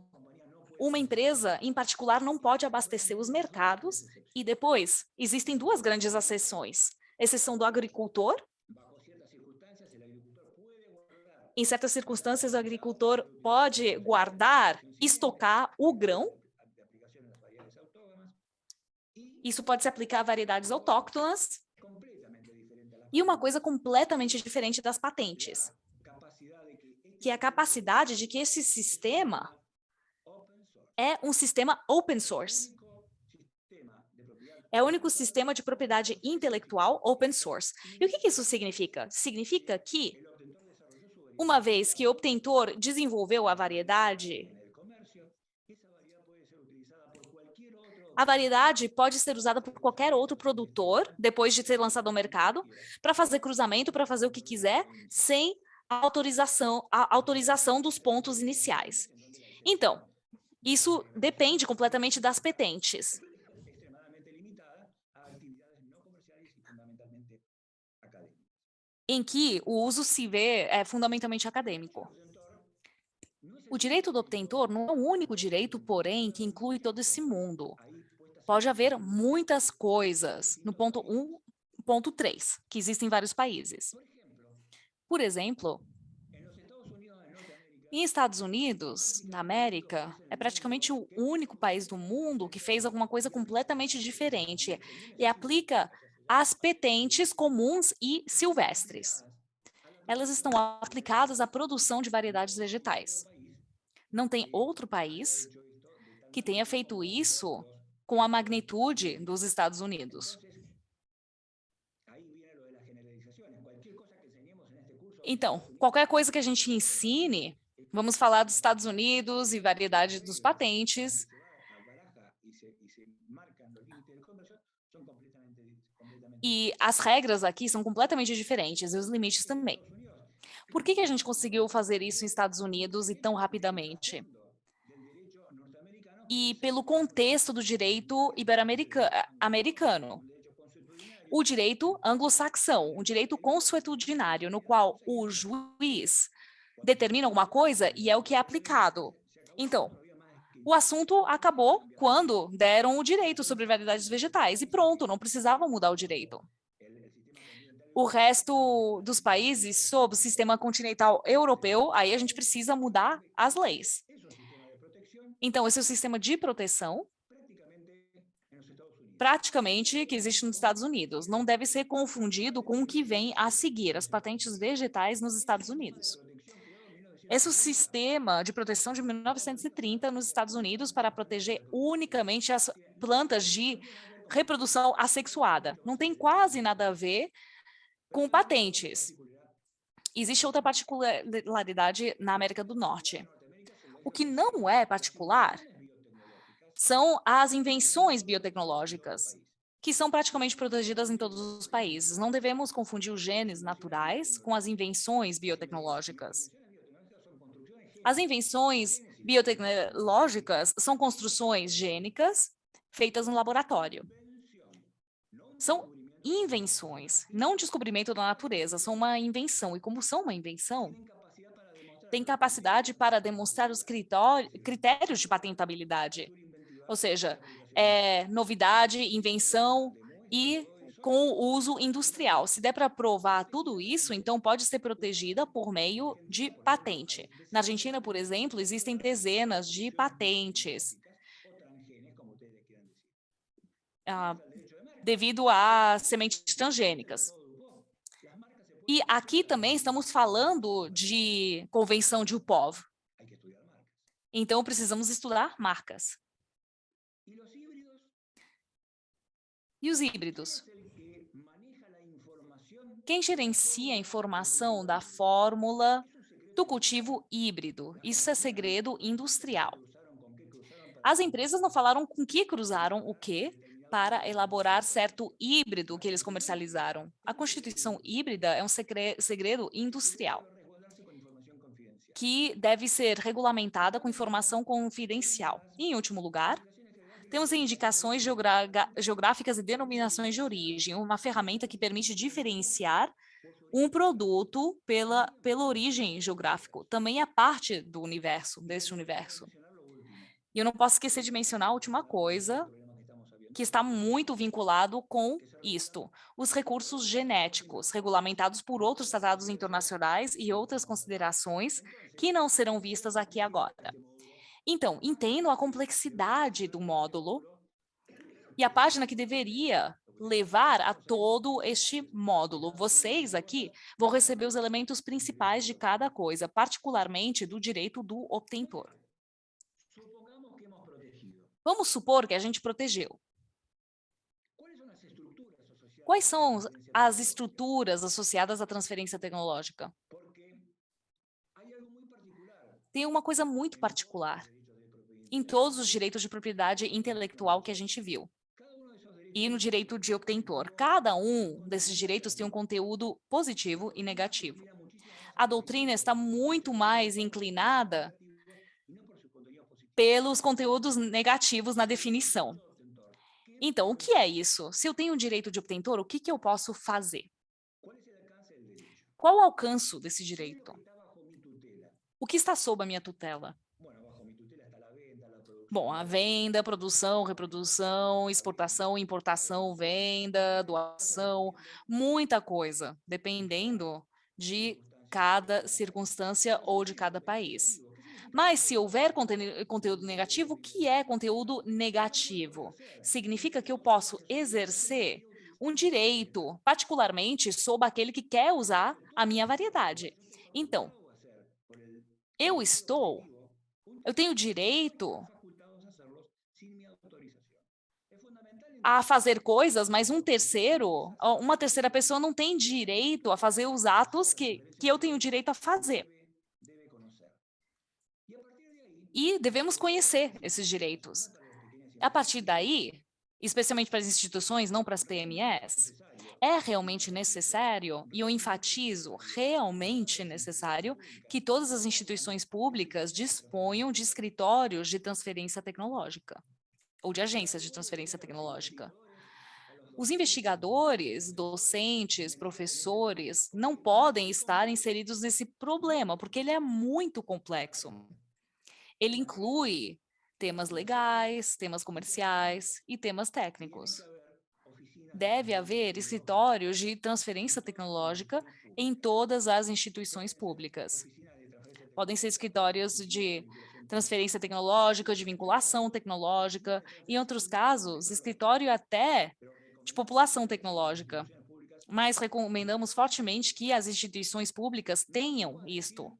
uma empresa, em particular, não pode abastecer os mercados e depois existem 2 grandes exceções. exceção do agricultor. Em certas circunstâncias, o agricultor pode guardar, estocar o grão. Isso pode se aplicar a variedades autóctonas. E uma coisa completamente diferente das patentes, que é a capacidade de que esse sistema é um sistema open source. É o único sistema de propriedade intelectual open source. E o que isso significa? Significa que, uma vez que o obtentor desenvolveu a variedade pode ser usada por qualquer outro produtor, depois de ser lançado ao mercado, para fazer cruzamento, para fazer o que quiser, sem a autorização dos pontos iniciais. Então, isso depende completamente das patentes. Em que o uso se vê fundamentalmente acadêmico. O direito do obtentor não é o único direito, porém, que inclui todo esse mundo. Pode haver muitas coisas no ponto 1, ponto 3, que existem em vários países. Por exemplo, em Estados Unidos, na América, é praticamente o único país do mundo que fez alguma coisa completamente diferente e aplica as patentes comuns e silvestres. Elas estão aplicadas à produção de variedades vegetais. Não tem outro país que tenha feito isso com a magnitude dos Estados Unidos. Então, qualquer coisa que a gente ensine, vamos falar dos Estados Unidos e variedade dos patentes. E as regras aqui são completamente diferentes, e os limites também. Por que a gente conseguiu fazer isso nos Estados Unidos e tão rapidamente? E pelo contexto do direito ibero-americano. O direito anglo-saxão, um direito consuetudinário, no qual o juiz determina alguma coisa e é o que é aplicado. Então, o assunto acabou quando deram o direito sobre variedades vegetais e pronto, não precisavam mudar o direito. O resto dos países, sob o sistema continental europeu, aí a gente precisa mudar as leis. Então, esse é o sistema de proteção, praticamente, que existe nos Estados Unidos. Não deve ser confundido com o que vem a seguir, as patentes vegetais nos Estados Unidos. Esse é o sistema de proteção de 1930 nos Estados Unidos para proteger unicamente as plantas de reprodução assexuada. Não tem quase nada a ver com patentes. Existe outra particularidade na América do Norte. O que não é particular são as invenções biotecnológicas, que são praticamente protegidas em todos os países. Não devemos confundir os genes naturais com as invenções biotecnológicas. As invenções biotecnológicas são construções gênicas feitas no laboratório. São invenções, não descobrimento da natureza, são uma invenção. E como são uma invenção, tem capacidade para demonstrar os critérios de patentabilidade. Ou seja, novidade, invenção e com o uso industrial. Se der para provar tudo isso, então pode ser protegida por meio de patente. Na Argentina, por exemplo, existem dezenas de patentes devido a sementes transgênicas. E aqui também estamos falando de convenção de UPOV. Então, precisamos estudar marcas. E os híbridos? Quem gerencia a informação da fórmula do cultivo híbrido? Isso é segredo industrial. As empresas não falaram com que cruzaram o quê para elaborar certo híbrido que eles comercializaram. A constituição híbrida é um segredo industrial que deve ser regulamentada com informação confidencial. E, em último lugar, temos indicações geográficas e denominações de origem, uma ferramenta que permite diferenciar um produto pela origem geográfica. Também é parte do universo, desse universo. E eu não posso esquecer de mencionar a última coisa, que está muito vinculado com isto, os recursos genéticos, regulamentados por outros tratados internacionais e outras considerações que não serão vistas aqui agora. Então, entendo a complexidade do módulo e a página que deveria levar a todo este módulo. Vocês aqui vão receber os elementos principais de cada coisa, particularmente do direito do obtentor. Vamos supor que a gente protegeu. Quais são as estruturas associadas à transferência tecnológica? Tem uma coisa muito particular em todos os direitos de propriedade intelectual que a gente viu. E no direito de obtentor. Cada um desses direitos tem um conteúdo positivo e negativo. A doutrina está muito mais inclinada pelos conteúdos negativos na definição. Então, o que é isso? Se eu tenho um direito de obtentor, o que eu posso fazer? Qual o alcance desse direito? O que está sob a minha tutela? Bom, a venda, produção, reprodução, exportação, importação, venda, doação, muita coisa, dependendo de cada circunstância ou de cada país. Mas se houver conteúdo negativo, o que é conteúdo negativo? Significa que eu posso exercer um direito, particularmente sobre aquele que quer usar a minha variedade. Então, eu tenho direito a fazer coisas, mas uma terceira pessoa não tem direito a fazer os atos que eu tenho direito a fazer. E devemos conhecer esses direitos. A partir daí, especialmente para as instituições, não para as PMEs, é realmente necessário, e eu enfatizo, realmente necessário, que todas as instituições públicas disponham de escritórios de transferência tecnológica, ou de agências de transferência tecnológica. Os investigadores, docentes, professores, não podem estar inseridos nesse problema, porque ele é muito complexo. Ele inclui temas legais, temas comerciais e temas técnicos. Deve haver escritórios de transferência tecnológica em todas as instituições públicas. Podem ser escritórios de transferência tecnológica, de vinculação tecnológica, e em outros casos, escritório até de população tecnológica. Mas recomendamos fortemente que as instituições públicas tenham isto.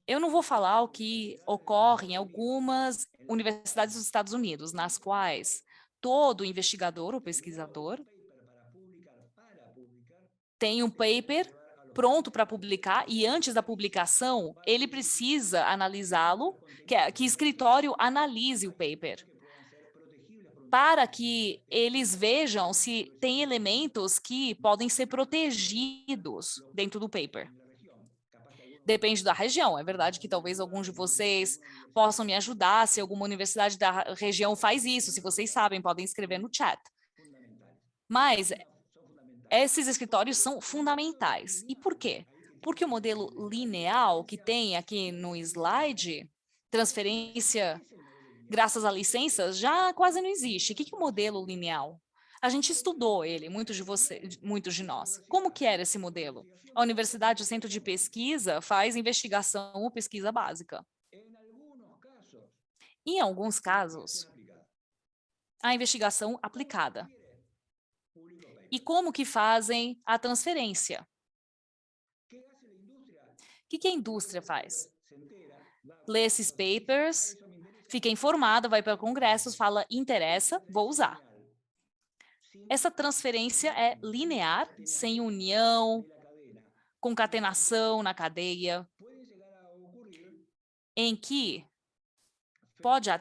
Eu não vou falar o que ocorre em algumas universidades dos Estados Unidos, nas quais todo investigador ou pesquisador tem um paper pronto para publicar e antes da publicação, ele precisa analisá-lo, que o escritório analise o paper, para que eles vejam se tem elementos que podem ser protegidos dentro do paper. Depende da região, é verdade que talvez alguns de vocês possam me ajudar, se alguma universidade da região faz isso, se vocês sabem, podem escrever no chat. Mas esses escritórios são fundamentais. E por quê? Porque o modelo linear que tem aqui no slide, transferência graças a licenças, já quase não existe. O que é o modelo linear? A gente estudou ele, muitos de nós. Como que era esse modelo? A universidade, o centro de pesquisa, faz investigação ou pesquisa básica. Em alguns casos, a investigação aplicada. E como que fazem a transferência? O que a indústria faz? Lê esses papers, fica informada, vai para congressos, fala, interessa, vou usar. Essa transferência é linear, sem união, concatenação na cadeia, em que podem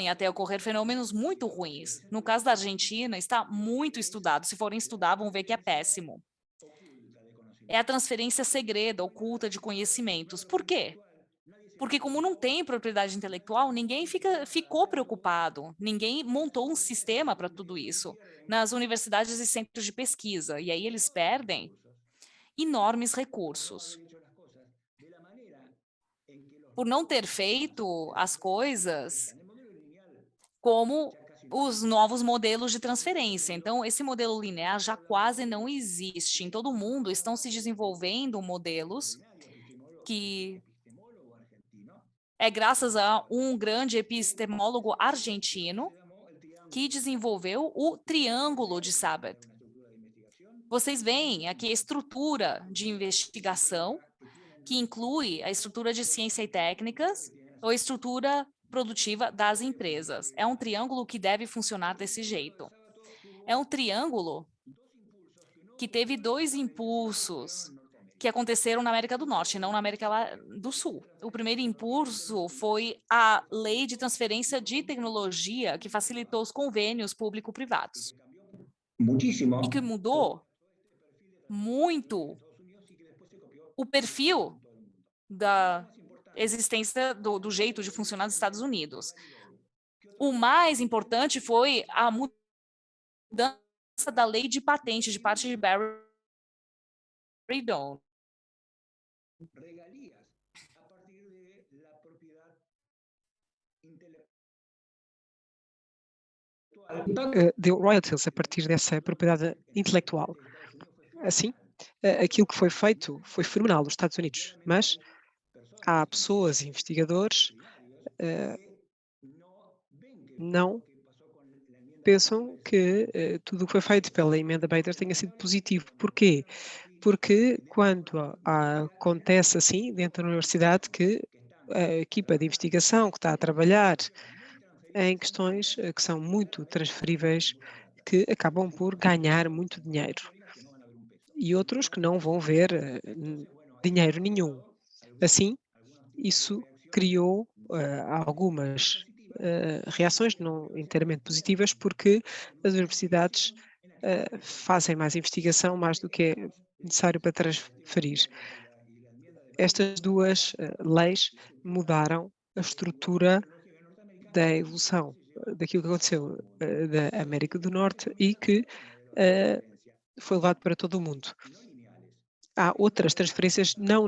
até ocorrer fenômenos muito ruins. No caso da Argentina, está muito estudado. Se forem estudar, vão ver que é péssimo. É a transferência segreda, oculta de conhecimentos. Por quê? Porque como não tem propriedade intelectual, ninguém ficou preocupado, ninguém montou um sistema para tudo isso nas universidades e centros de pesquisa, e aí eles perdem enormes recursos. Por não ter feito as coisas como os novos modelos de transferência. Então, esse modelo linear já quase não existe. Em todo o mundo estão se desenvolvendo modelos que é graças a um grande epistemólogo argentino que desenvolveu o triângulo de Sabet. Vocês veem aqui a estrutura de investigação, que inclui a estrutura de ciência e técnicas, ou a estrutura produtiva das empresas. É um triângulo que deve funcionar desse jeito. É um triângulo que teve 2 impulsos que aconteceram na América do Norte, não na América do Sul. O primeiro impulso foi a Lei de Transferência de Tecnologia, que facilitou os convênios público-privados. E que mudou muito o perfil da existência do jeito de funcionar dos Estados Unidos. O mais importante foi a mudança da lei de patente de parte de Barry Down. Deu royalties a partir dessa propriedade intelectual. Assim, aquilo que foi feito foi fenomenal nos Estados Unidos, mas há pessoas e investigadores não pensam que tudo o que foi feito pela emenda Bader tenha sido positivo. Porquê? Porque quando acontece assim dentro da universidade que a equipa de investigação que está a trabalhar em questões que são muito transferíveis, que acabam por ganhar muito dinheiro. E outros que não vão ver dinheiro nenhum. Assim, isso criou algumas reações não inteiramente positivas, porque as universidades fazem mais investigação, mais do que é necessário para transferir. Estas duas leis mudaram a estrutura da evolução daquilo que aconteceu da América do Norte e que foi levado para todo o mundo. Há outras transferências não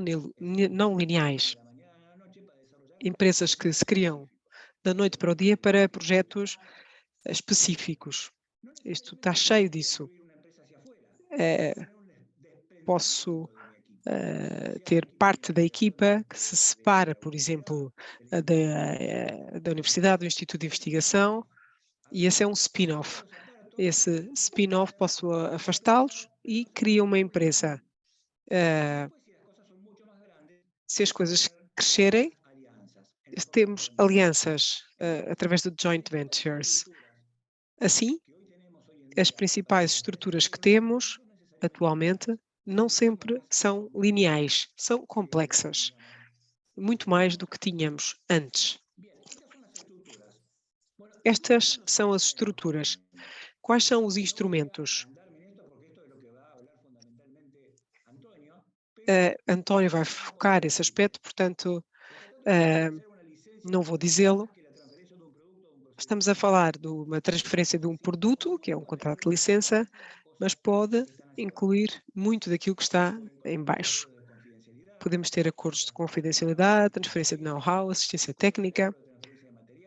lineares, empresas que se criam da noite para o dia para projetos específicos. Isto está cheio disso. Posso ter parte da equipa que se separa, por exemplo, da universidade, do Instituto de Investigação, e esse é um spin-off. Esse spin-off posso afastá-los e cria uma empresa. Se as coisas crescerem, temos alianças através de joint ventures. Assim, as principais estruturas que temos atualmente não sempre são lineais, são complexas, muito mais do que tínhamos antes. Estas são as estruturas. Quais são os instrumentos? António vai focar esse aspecto, portanto, não vou dizê-lo. Estamos a falar de uma transferência de um produto, que é um contrato de licença, mas pode incluir muito daquilo que está em baixo. Podemos ter acordos de confidencialidade, transferência de know-how, assistência técnica,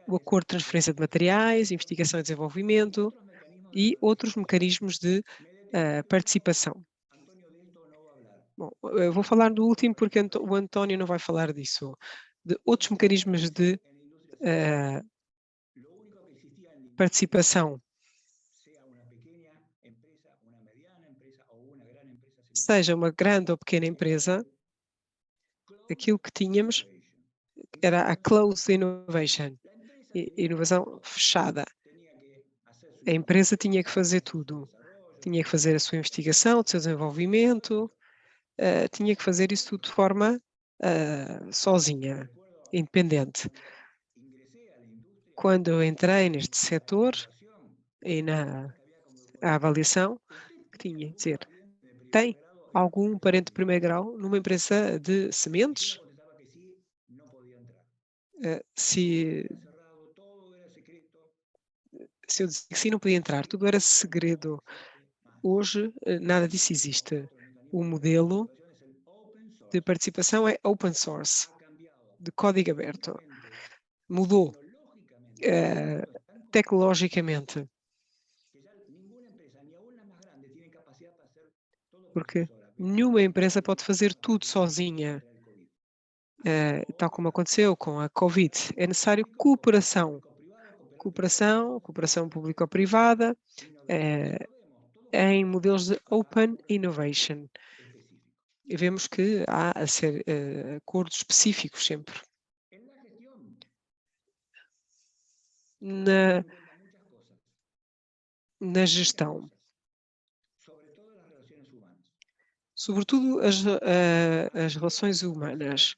o acordo de transferência de materiais, investigação e desenvolvimento e outros mecanismos de participação. Bom, eu vou falar do último porque o António não vai falar disso. De outros mecanismos de participação, seja uma grande ou pequena empresa, aquilo que tínhamos era a closed innovation, inovação fechada. A empresa tinha que fazer tudo. Tinha que fazer a sua investigação, o seu desenvolvimento, tinha que fazer isso tudo de forma sozinha, independente. Quando eu entrei neste setor e na avaliação, que tinha de dizer, tem algum parente de primeiro grau numa empresa de sementes? Se eu disse que sim, não podia entrar, tudo era segredo. Hoje, nada disso existe. O modelo de participação é open source, de código aberto. Mudou. tecnologicamente. Porque nenhuma empresa pode fazer tudo sozinha, tal como aconteceu com a Covid. É necessário cooperação. Cooperação público-privada, em modelos de Open Innovation. E vemos que há a ser acordos específicos sempre. Na gestão. Sobretudo as relações humanas.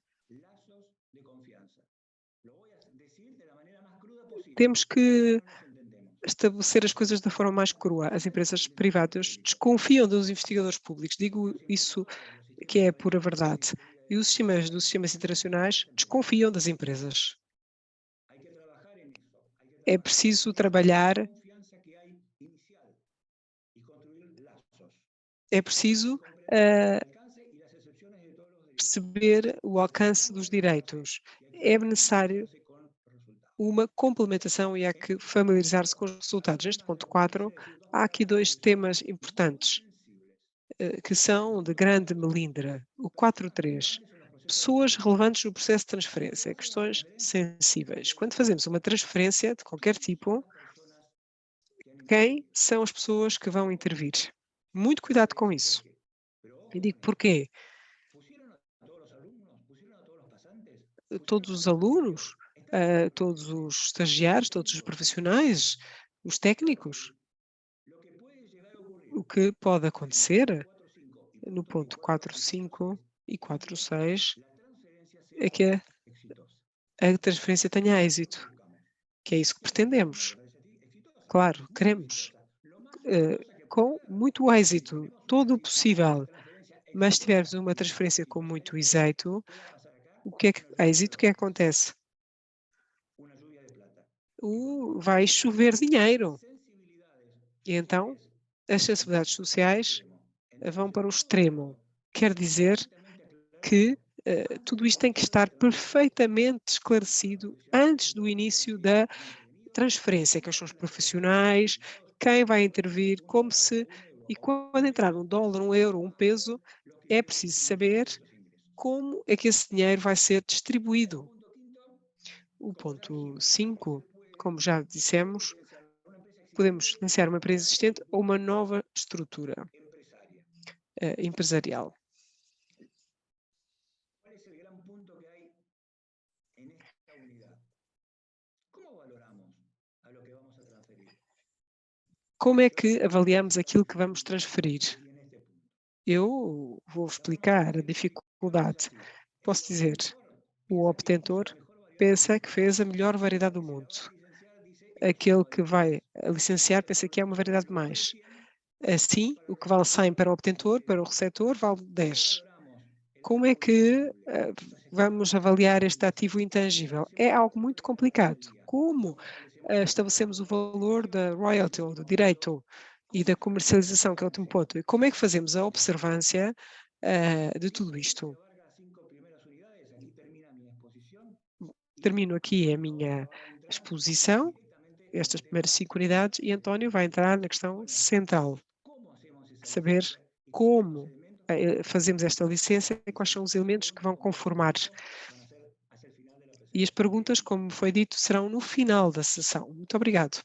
Temos que estabelecer as coisas da forma mais crua. As empresas privadas desconfiam dos investigadores públicos. Digo isso que é a pura verdade. E os sistemas internacionais desconfiam das empresas. É preciso trabalhar, é preciso perceber o alcance dos direitos. É necessário uma complementação e há que familiarizar-se com os resultados. Neste ponto 4, há aqui 2 temas importantes que são de grande melindra. O 4.3, pessoas relevantes no processo de transferência, questões sensíveis. Quando fazemos uma transferência de qualquer tipo, quem são as pessoas que vão intervir? Muito cuidado com isso. E digo porquê? Todos os alunos, todos os estagiários, todos os profissionais, os técnicos. O que pode acontecer no ponto 4.5 e 4.6 é que a transferência tenha êxito, que é isso que pretendemos. Claro, queremos com muito êxito, todo o possível, mas se tivermos uma transferência com muito êxito, o que acontece? Vai chover dinheiro. E então, as sensibilidades sociais vão para o extremo. Quer dizer que tudo isto tem que estar perfeitamente esclarecido antes do início da transferência, quem são os profissionais, quem vai intervir, e quando entrar um dólar, um euro, um peso, é preciso saber como é que esse dinheiro vai ser distribuído. O ponto 5, como já dissemos, podemos financiar uma empresa existente ou uma nova estrutura empresarial. Como é que avaliamos aquilo que vamos transferir? Eu vou explicar a dificuldade. Posso dizer, o obtentor pensa que fez a melhor variedade do mundo. Aquele que vai licenciar pensa que é uma variedade de mais. Assim, o que vale 100 para o obtentor, para o receptor, vale 10. Como é que vamos avaliar este ativo intangível? É algo muito complicado. Como estabelecemos o valor da royalty, ou do direito, e da comercialização, que é o último ponto? E como é que fazemos a observância de tudo isto? Termino aqui a minha exposição, estas primeiras 5 unidades, e António vai entrar na questão central. Saber como fazemos esta licença e quais são os elementos que vão conformar. E as perguntas, como foi dito, serão no final da sessão. Muito obrigado.